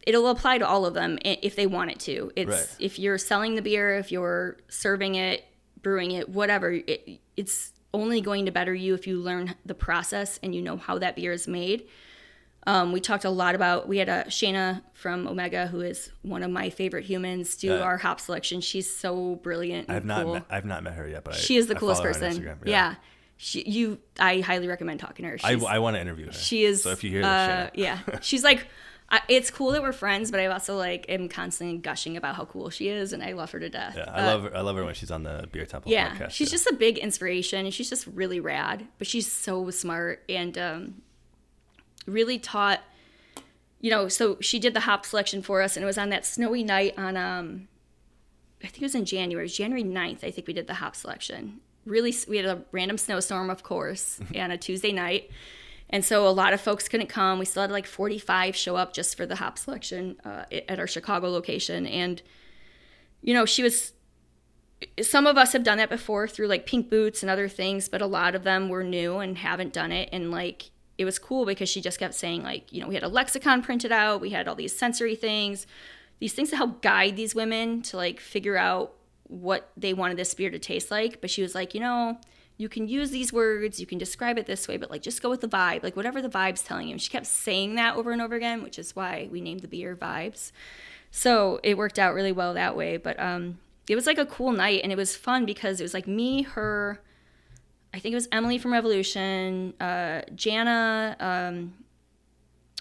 It'll apply to all of them if they want it to. It's right. If you're selling the beer, if you're serving it, brewing it, whatever, it's only going to better you if you learn the process and you know how that beer is made. We talked a lot about, we had Shayna from Omega, who is one of my favorite humans, do our hop selection. She's so brilliant and cool. I've not met her yet, but she is the coolest person. Yeah. I highly recommend talking to her. I want to interview her. She is. So if you hear this, Shayna. Yeah. She's like, it's cool that we're friends, but I also am constantly gushing about how cool she is, and I love her to death. Yeah, I love her when she's on the Beer Temple podcast. Yeah, she's just a big inspiration, and she's just really rad. But she's so smart and really taught. So she did the hop selection for us, and it was on that snowy night on I think it was in January 9th, I think we did the hop selection. Really, we had a random snowstorm, of course, on a Tuesday night. And so a lot of folks couldn't come. We still had like 45 show up just for the hop selection at our Chicago location. And, you know, some of us have done that before through like Pink Boots and other things, but a lot of them were new and haven't done it. And like, it was cool because she just kept saying like, you know, we had a lexicon printed out. We had all these sensory things, these things to help guide these women to like figure out what they wanted this beer to taste like. But she was like, you know, you can use these words, you can describe it this way, but like just go with the vibe, like whatever the vibe's telling you. And she kept saying that over and over again, which is why we named the beer Vibes. So it worked out really well that way. But it was like a cool night, and it was fun because it was like me, her, I think it was Emily from Revolution, Jana,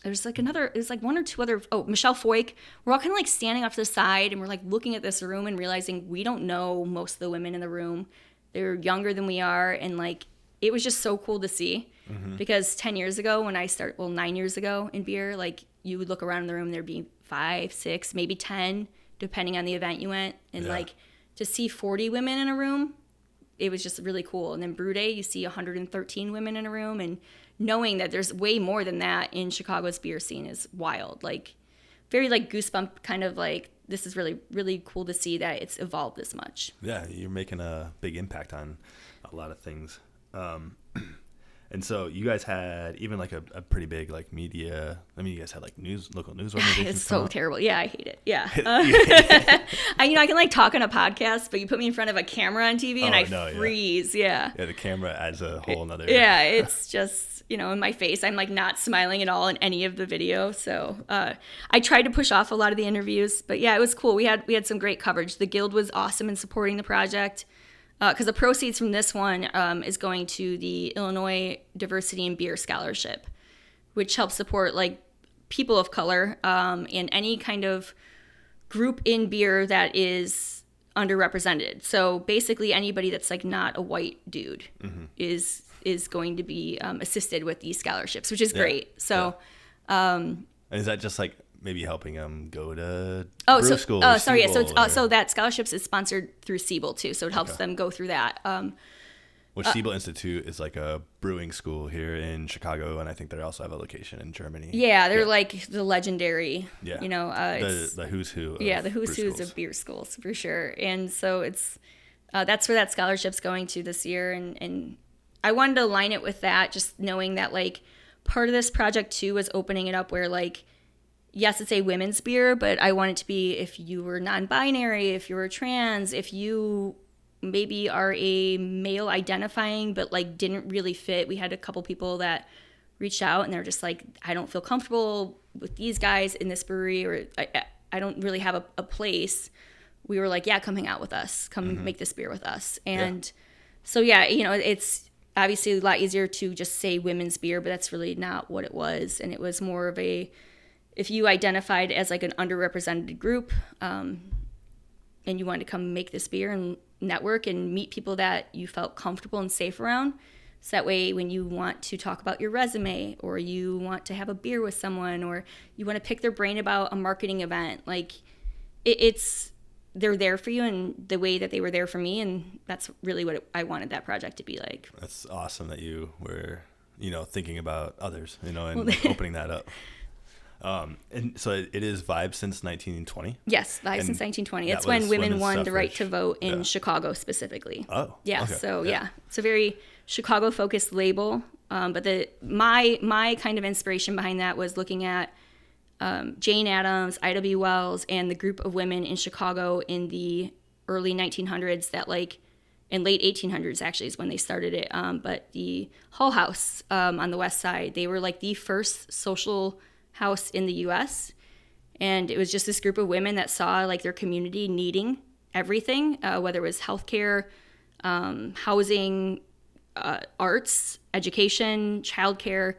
there was like it was like one or two other, Michelle Foyk. We're all kind of like standing off to the side, and we're like looking at this room and realizing we don't know most of the women in the room. They're younger than we are, and like it was just so cool to see. Because 10 years ago when I started, 9 years ago in beer, like you would look around in the room, there'd be 5, 6, maybe 10, depending on the event you went. And like to see 40 women in a room, it was just really cool. And then Brew Day, you see 113 women in a room, and knowing that there's way more than that in Chicago's beer scene is wild. Like very like goosebump kind of like, this is really, really cool to see that it's evolved this much. Yeah, you're making a big impact on a lot of things. And so you guys had even like a pretty big like media. I mean, you guys had like local news organizations. It's so terrible. Yeah, I hate it. Yeah. I can like talk on a podcast, but you put me in front of a camera on TV and I freeze. Yeah. Yeah, the camera adds a whole another. Yeah, it's just, you know, in my face. I'm like not smiling at all in any of the video. So I tried to push off a lot of the interviews, but yeah, it was cool. We had some great coverage. The Guild was awesome in supporting the project. Because the proceeds from this one is going to the Illinois Diversity in Beer Scholarship, which helps support like people of color and any kind of group in beer that is underrepresented. So basically anybody that's like not a white dude is going to be assisted with these scholarships, which is great. So and is that just like maybe helping them go to brew school? So that scholarships is sponsored through Siebel too, so it helps them go through that. Which Siebel Institute is like a brewing school here in Chicago, and I think they also have a location in Germany. Yeah, they're like the legendary, you know, the who's who. The who's who's of beer schools for sure. And so it's that's where that scholarship's going to this year, and I wanted to align it with that, just knowing that like part of this project too was opening it up where like, yes, it's a women's beer, but I want it to be if you were non-binary, if you were trans, if you maybe are a male identifying but like didn't really fit. We had a couple people that reached out and they're just like, I don't feel comfortable with these guys in this brewery, or I don't really have a place. We were like, yeah, come hang out with us. Come make this beer with us. And so, yeah, you know, it's obviously a lot easier to just say women's beer, but that's really not what it was. And it was more of a, if you identified as like an underrepresented group and you wanted to come make this beer and network and meet people that you felt comfortable and safe around, so that way when you want to talk about your resume, or you want to have a beer with someone, or you want to pick their brain about a marketing event, like they're there for you in the way that they were there for me. And that's really what I wanted that project to be like. That's awesome that you were, you know, thinking about others, you know, and opening that up. And so it is Vibes since 1920? Yes, Vibes since 1920. It's when women won the right to vote in Chicago specifically. Oh, yeah. Okay. So it's a very Chicago-focused label. But my kind of inspiration behind that was looking at Jane Addams, Ida B. Wells, and the group of women in Chicago in the early 1900s that like, in late 1800s actually is when they started it. But the Hull House on the west side, they were like the first social house in the U.S. And it was just this group of women that saw like their community needing everything, whether it was healthcare, housing, arts, education, childcare.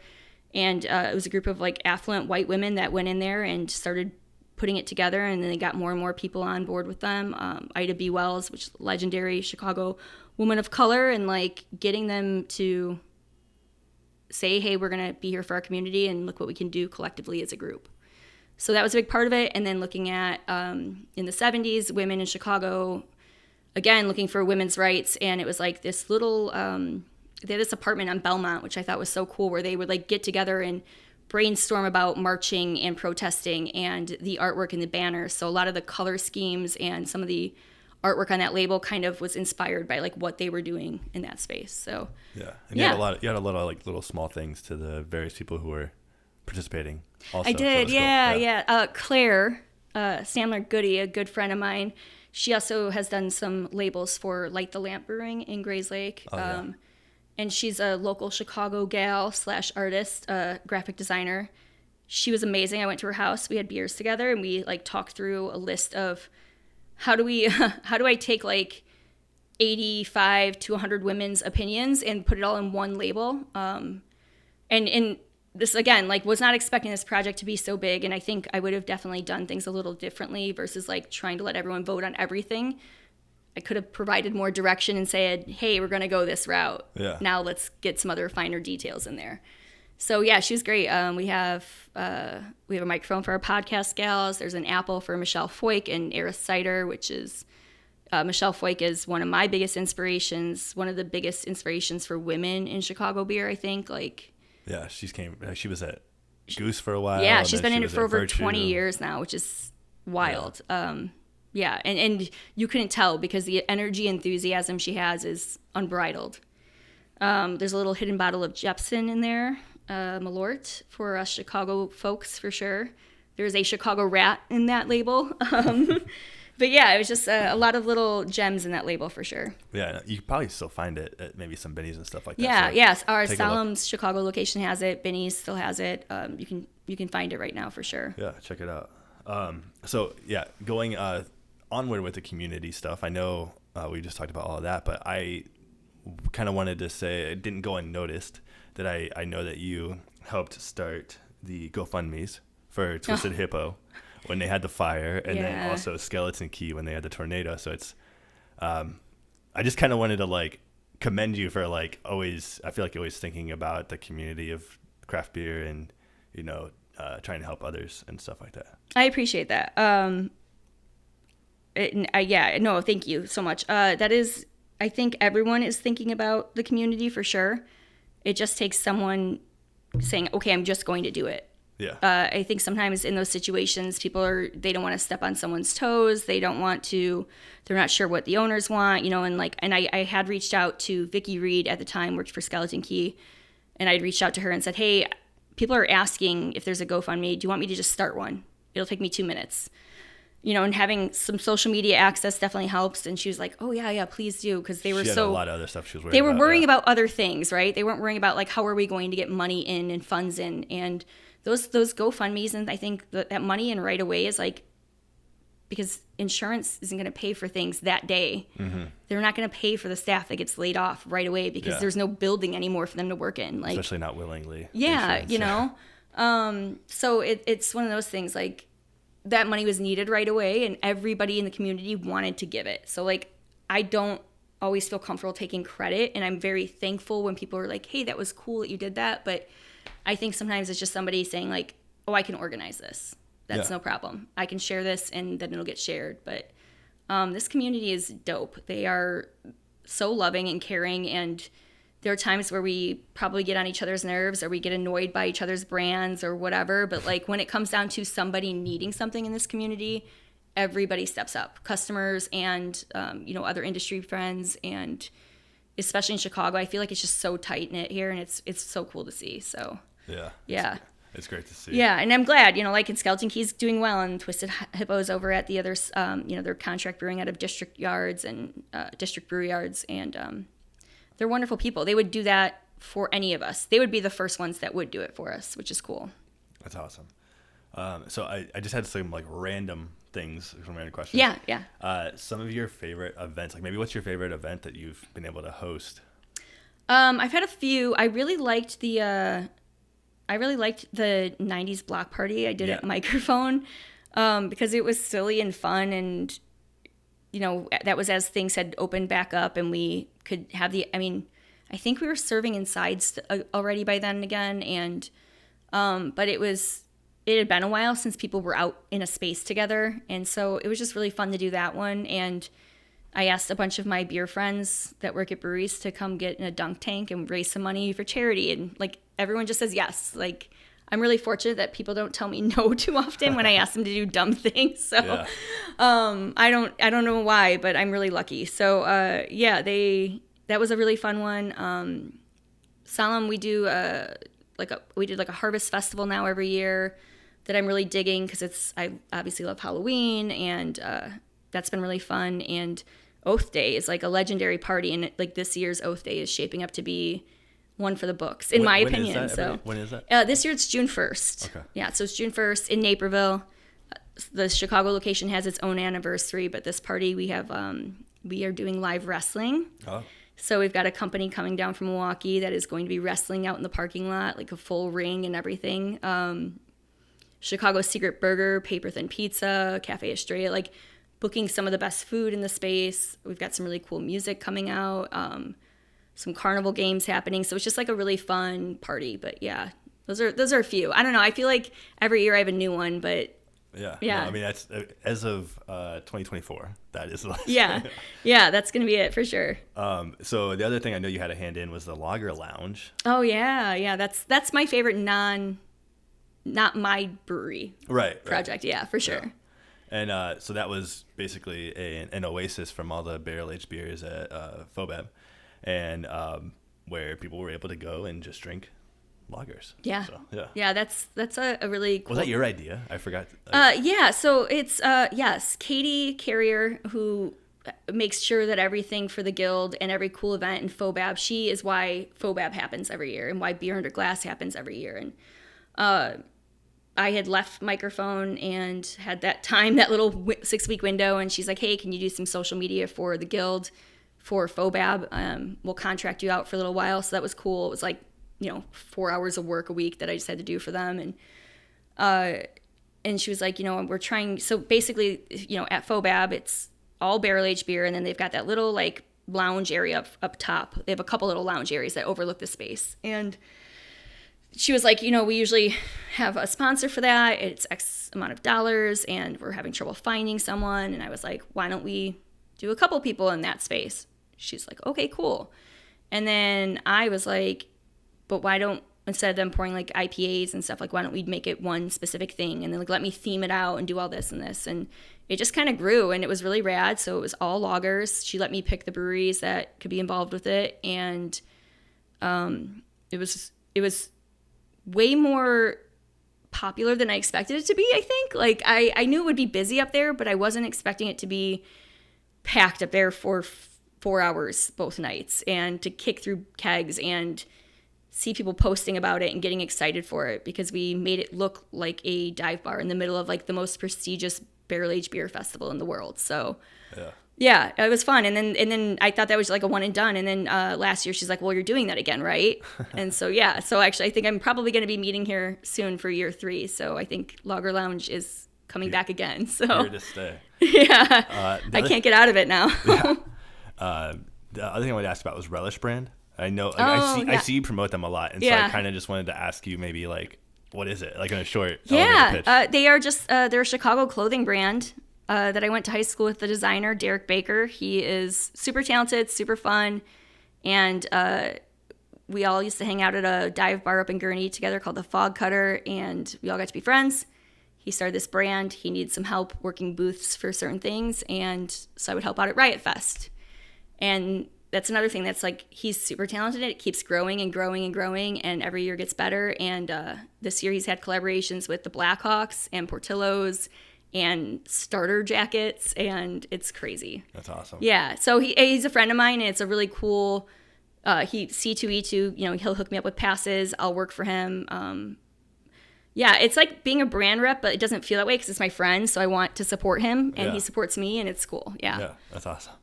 And it was a group of like affluent white women that went in there and started putting it together. And then they got more and more people on board with them. Ida B. Wells, which is a legendary Chicago woman of color, and like getting them to say, hey, we're going to be here for our community and look what we can do collectively as a group. So that was a big part of it. And then looking at, in the 70s, women in Chicago, again, looking for women's rights. And it was like this little, they had this apartment on Belmont, which I thought was so cool, where they would like get together and brainstorm about marching and protesting and the artwork and the banners. So a lot of the color schemes and some of the artwork on that label kind of was inspired by like what they were doing in that space. So yeah, and you had a lot of like little small things to the various people who were participating. Also, I did, so yeah. Claire Sandler Goody, a good friend of mine, she also has done some labels for Light the Lamp Brewing in Grays Lake. And she's a local Chicago gal / artist, graphic designer. She was amazing. I went to her house. We had beers together, and we like talked through a list of how do I take like 85 to 100 women's opinions and put it all in one label. And this, again, like was not expecting this project to be so big. And I think I would have definitely done things a little differently versus like trying to let everyone vote on everything. I could have provided more direction and said, hey, we're going to go this route. Yeah. Now let's get some other finer details in there. So yeah, she was great. We have a microphone for our podcast gals. There's an apple for Michelle Foyk and Eris Cider, which is Michelle Foyk is one of my biggest inspirations, one of the biggest inspirations for women in Chicago beer, I think. Like, yeah, she was at Goose for a while. Yeah, she's been in it for over 20 years now, which is wild. Yeah. And you couldn't tell because the energy, enthusiasm she has is unbridled. There's a little hidden bottle of Jepson in there, Malort, for us Chicago folks for sure. There's a Chicago rat in that label. But yeah, it was just a lot of little gems in that label for sure. Yeah, you can probably still find it at maybe some Benny's and stuff like that. Yeah, so yes. Our Solemn's Chicago location has it. Benny's still has it. You can find it right now for sure. Yeah, check it out. So yeah, going onward with the community stuff. I know we just talked about all of that, but I kind of wanted to say it didn't go unnoticed that I know that you helped start the GoFundMe's for Twisted Hippo when they had the fire, and then also Skeleton Key when they had the tornado. So it's I just kind of wanted to like commend you for like always, I feel like you're always thinking about the community of craft beer and trying to help others and stuff like that. I appreciate that. No, thank you so much. That is, I think everyone is thinking about the community for sure. It just takes someone saying, okay, I'm just going to do it. Yeah. I think sometimes in those situations, they don't want to step on someone's toes. They're not sure what the owners want, and I had reached out to Vicki Reed at the time, worked for Skeleton Key. And I'd reached out to her and said, hey, people are asking if there's a GoFundMe. Do you want me to just start one? It'll take me 2 minutes. And having some social media access definitely helps. And she was like, oh, yeah, please do. Because they were she had a lot of other stuff she was worried about. They were worrying about other things, right? They weren't worrying about, like, how are we going to get money in and funds in. And those GoFundMes, and I think that money in right away is, like, because insurance isn't going to pay for things that day. Mm-hmm. They're not going to pay for the staff that gets laid off right away because there's no building anymore for them to work in. Like, especially not willingly. Yeah, So it's one of those things, like, that money was needed right away and everybody in the community wanted to give it. So like, I don't always feel comfortable taking credit, and I'm very thankful when people are like, hey, that was cool that you did that. But I think sometimes it's just somebody saying like, oh, I can organize this. That's no problem. I can share this and then it'll get shared. But this community is dope. They are so loving and caring, and there are times where we probably get on each other's nerves or we get annoyed by each other's brands or whatever. But like when it comes down to somebody needing something in this community, everybody steps up, customers and, other industry friends. And especially in Chicago, I feel like it's just so tight knit here, and it's so cool to see. So yeah. It's great to see. Yeah. And I'm glad, like in Skeleton Key's doing well, and Twisted Hippos over at the others, they're contract brewing out of district yards and district brew yards. And, they're wonderful people. They would do that for any of us. They would be the first ones that would do it for us, which is cool. That's awesome. So I just had some like random things, some random questions. Yeah. Some of your favorite events, like maybe what's your favorite event that you've been able to host? I've had a few. I really liked the 90s block party I did at Mikerphone, because it was silly and fun, and that was as things had opened back up and we could have I think we were serving inside already by then again. And, but it was it had been a while since people were out in a space together. And so it was just really fun to do that one. And I asked a bunch of my beer friends that work at breweries to come get in a dunk tank and raise some money for charity. And like everyone just says yes. Like I'm really fortunate that people don't tell me no too often when I ask them to do dumb things. So I don't know why, but I'm really lucky. So that was a really fun one. Solemn, we did like a harvest festival now every year that I'm really digging because I obviously love Halloween, and that's been really fun. And Oath Day is like a legendary party, and like this year's Oath Day is shaping up to be one for the books, in my opinion. When is that? This year it's June 1st. Okay. Yeah, so it's June 1st in Naperville. The Chicago location has its own anniversary, but this party we are doing live wrestling. Oh. So we've got a company coming down from Milwaukee that is going to be wrestling out in the parking lot, like a full ring and everything. Chicago's Secret Burger, Paper Thin Pizza, Cafe Estrella, like booking some of the best food in the space. We've got some really cool music coming out, some carnival games happening. So it's just like a really fun party. But yeah, those are a few. I don't know. I feel like every year I have a new one, but yeah. No, I mean, that's as of 2024. That is the last. Yeah, that's gonna be it for sure. So the other thing I know you had a hand in was the Lager Lounge. Oh yeah. That's my favorite not my brewery project. Yeah, for sure. Yeah. And so that was basically an oasis from all the barrel-aged beers at Fobab, and where people were able to go and just drink lagers. Yeah. So, yeah, that's a really cool... Was that your idea? I forgot. Yeah, so it's, yes, Katie Carrier, who makes sure that everything for the Guild and every cool event in Fobab, she is why Fobab happens every year and why Beer Under Glass happens every year. And I had left Mikerphone and had that little 6-week window, and she's like, hey, can you do some social media for the Guild for Fobab? We'll contract you out for a little while. So that was cool. It was like, 4 hours of work a week that I just had to do for them. And she was like, we're trying. So basically, at Fobab, it's all barrel-aged beer. And then they've got that little like lounge area up top. They have a couple little lounge areas that overlook the space. And she was like, we usually have a sponsor for that. It's X amount of dollars, and we're having trouble finding someone. And I was like, why don't we do a couple people in that space? She's like, okay, cool. And then I was like, but why don't, instead of them pouring like IPAs and stuff, like why don't we make it one specific thing, and then like let me theme it out and do all this and this. And it just kind of grew, and it was really rad. So it was all lagers. She let me pick the breweries that could be involved with it. And it was way more popular than I expected it to be, I think. Like I knew it would be busy up there, but I wasn't expecting it to be packed up there for 4 hours both nights, and to kick through kegs and see people posting about it and getting excited for it, because we made it look like a dive bar in the middle of like the most prestigious barrel-aged beer festival in the world. So yeah, it was fun. And then I thought that was like a one and done. And then last year she's like, well, you're doing that again, right? And so, yeah. So actually I think I'm probably going to be meeting here soon for year 3. So I think Lager Lounge is coming back again. So here to stay. Yeah. I can't get out of it now. The other thing I wanted to ask about was Relish brand. I know, I see you promote them a lot, and so I kind of just wanted to ask you maybe like, what is it, like in a short elevator pitch? They are just they're a Chicago clothing brand that I went to high school with the designer Derek Baker. He is super talented, super fun, and we all used to hang out at a dive bar up in Gurnee together called the Fog Cutter, and we all got to be friends. He started this brand. He needed some help working booths for certain things, and so I would help out at Riot Fest. And that's another thing that's like, he's super talented. It keeps growing and growing and growing, and every year gets better. And this year he's had collaborations with the Blackhawks and Portillo's and starter jackets, and it's crazy. That's awesome. Yeah. So he's a friend of mine, and it's a really cool, C2E2, he'll hook me up with passes. I'll work for him. Yeah, it's like being a brand rep, but it doesn't feel that way because it's my friend. So I want to support him, and he supports me, and it's cool. Yeah, that's awesome.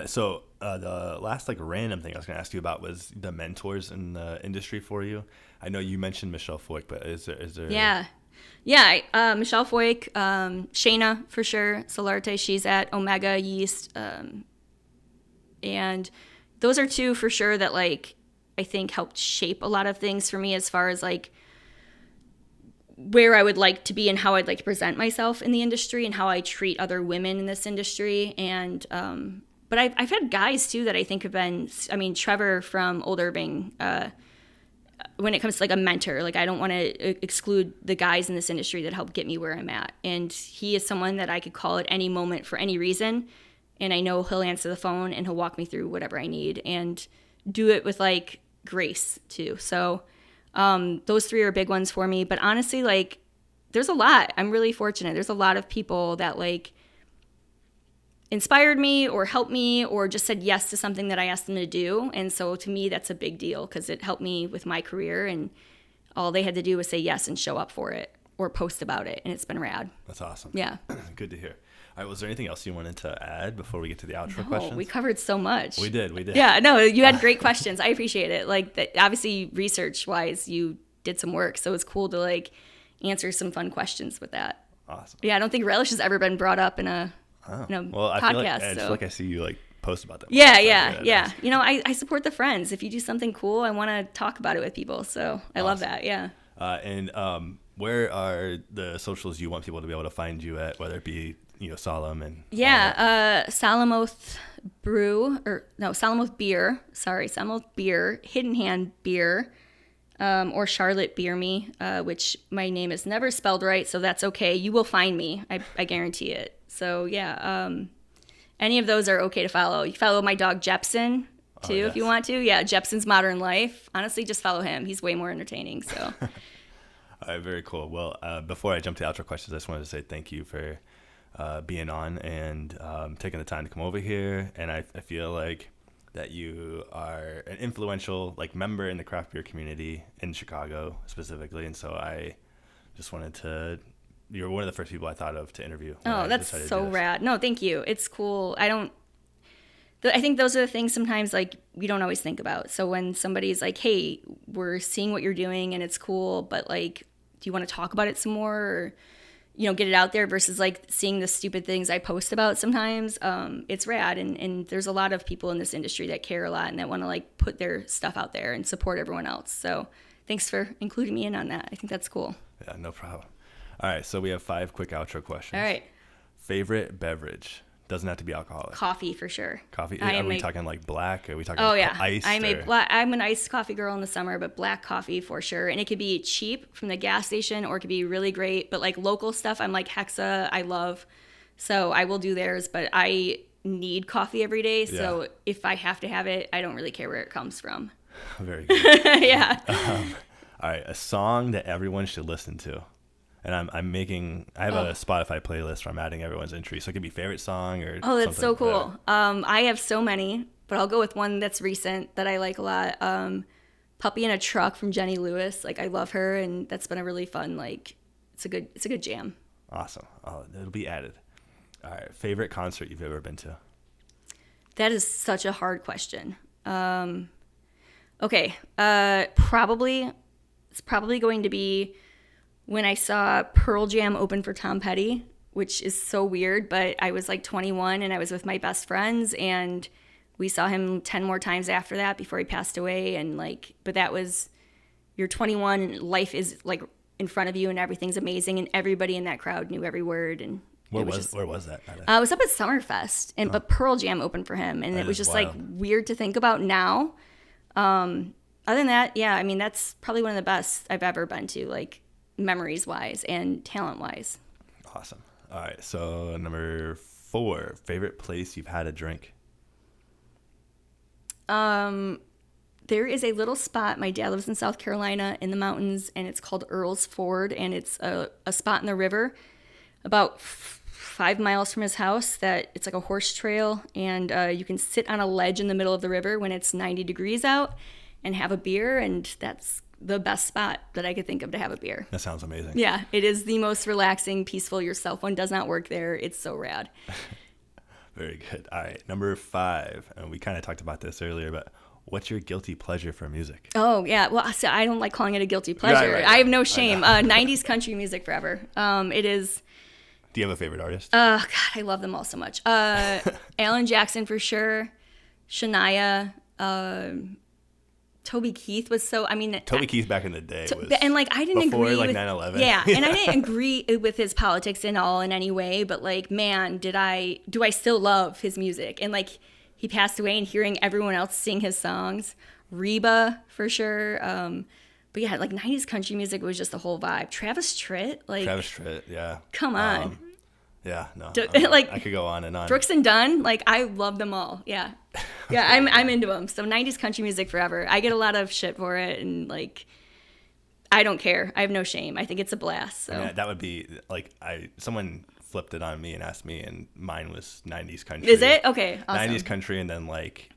So the last like random thing I was going to ask you about was the mentors in the industry for you. I know you mentioned Michelle Foyk, but is there? Yeah. Michelle Foyk, Shayna for sure. Solarte, she's at Omega Yeast, and those are two for sure that like I think helped shape a lot of things for me as far as like where I would like to be and how I'd like to present myself in the industry and how I treat other women in this industry. And but I've had guys too that I think have been, I mean, Trevor from Old Irving, when it comes to like a mentor, like I don't want to exclude the guys in this industry that help get me where I'm at. And he is someone that I could call at any moment for any reason. And I know he'll answer the phone and he'll walk me through whatever I need and do it with like grace too. So those three are big ones for me. But honestly, like there's a lot. I'm really fortunate. There's a lot of people that like inspired me or helped me or just said yes to something that I asked them to do. And so to me, that's a big deal because it helped me with my career, and all they had to do was say yes and show up for it or post about it. And it's been rad. That's awesome. Yeah. Good to hear. All right, was there anything else you wanted to add before we get to the outro questions? We covered so much. We did. Yeah, no, you had great questions. I appreciate it. Like, obviously, research-wise, you did some work, so it's cool to, like, answer some fun questions with that. Awesome. Yeah, I don't think relish has ever been brought up in a podcast. I feel like I see you, like, post about them. Yeah. Nice. You know, I support the friends. If you do something cool, I want to talk about it with people, so I love that, yeah. Where are the socials you want people to be able to find you at, whether it be, you know, Solemn and Solemn Oath Solemn Oath Beer. Solemn Oath Beer, Hidden Hand Beer, or Charlotte Beer Me, which my name is never spelled right, so that's okay. You will find me. I guarantee it. So yeah, any of those are okay to follow. You follow my dog Jepson too, if you want to. Yeah, Jepson's Modern Life. Honestly, just follow him. He's way more entertaining. So. All right, very cool. Well, before I jump to outro questions, I just wanted to say thank you for being on and taking the time to come over here. And I feel like that you are an influential like member in the craft beer community in Chicago specifically. And so I just wanted to, you're one of the first people I thought of to interview. Oh, that's so rad. No, thank you. It's cool. I think those are the things sometimes like we don't always think about. So when somebody's like, hey, we're seeing what you're doing and it's cool, but like, do you want to talk about it some more or, you know, get it out there versus like seeing the stupid things I post about sometimes. It's rad. And there's a lot of people in this industry that care a lot and that want to like put their stuff out there and support everyone else. So thanks for including me in on that. I think that's cool. Yeah, no problem. All right. So we have 5 quick outro questions. All right. Favorite beverage? Doesn't have to be alcoholic. Coffee for sure. Coffee? Are we talking like black? Are we talking iced? I'm an iced coffee girl in the summer, but black coffee for sure. And it could be cheap from the gas station or it could be really great. But like local stuff, I'm like Hexa, I love. So I will do theirs, but I need coffee every day. So if I have to have it, I don't really care where it comes from. Very good. Yeah. All right. A song that everyone should listen to. And I have a Spotify playlist where I'm adding everyone's entry. So it could be favorite song or that's so cool. I have so many, but I'll go with one that's recent that I like a lot. Puppy in a Truck from Jenny Lewis. Like I love her and that's been a really fun, like it's a good jam. Awesome. Oh, it'll be added. All right. Favorite concert you've ever been to? That is such a hard question. Okay. It's probably going to be when I saw Pearl Jam open for Tom Petty, which is so weird, but I was like 21 and I was with my best friends and we saw him 10 more times after that before he passed away. And like, but that was, you're 21 and life is like in front of you and everything's amazing and everybody in that crowd knew every word. And where was that? I was up at Summerfest but Pearl Jam opened for him and it was just wild. Like weird to think about now. Other than that, yeah, I mean, that's probably one of the best I've ever been to. Like, memories wise and talent wise. Awesome. All right. So number 4, favorite place you've had a drink. There is a little spot. My dad lives in South Carolina in the mountains and it's called Earl's Ford and it's a spot in the river about 5 miles from his house that it's like a horse trail and you can sit on a ledge in the middle of the river when it's 90 degrees out and have a beer and that's the best spot that I could think of to have a beer. That sounds amazing. Yeah, it is the most relaxing, peaceful. Your cell phone does not work there. It's so rad. Very good. All right, number 5, and we kind of talked about this earlier, but what's your guilty pleasure for music? Oh, yeah. Well, so I don't like calling it a guilty pleasure. Right. I have no shame. 90s country music forever. It is. Do you have a favorite artist? God, I love them all so much. Alan Jackson for sure. Shania. Toby Keith was so, I mean. Toby Keith back in the day was. And like, I didn't before, agree like with. 9/11. Yeah. And I didn't agree with his politics and all in any way. But like, man, do I still love his music? And like, he passed away and hearing everyone else sing his songs. Reba, for sure. But yeah, like 90s country music was just the whole vibe. Travis Tritt, yeah. Come on. Yeah, no. Like, I could go on and on. Brooks and Dunn, like I love them all. Yeah. Yeah, I'm into them. So 90s country music forever. I get a lot of shit for it and like I don't care. I have no shame. I think it's a blast. So I mean, that would be like someone flipped it on me and asked me and mine was 90s country. Is it? Okay. Awesome. 90s country and then like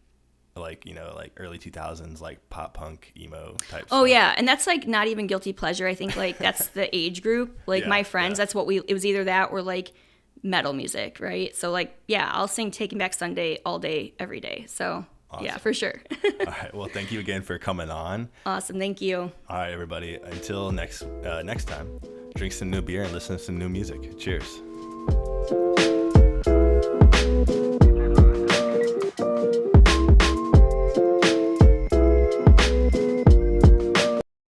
you know, like early 2000s like pop punk emo type Oh stuff. yeah, and that's like not even guilty pleasure. I think like that's the age group. Like my friends, that's what it was either that or like metal music, right? So like yeah, I'll sing Taking Back Sunday all day every day. So awesome. Yeah, for sure. All right, well thank you again for coming on. Awesome, thank you. All right everybody, until next time, drink some new beer and listen to some new music. Cheers.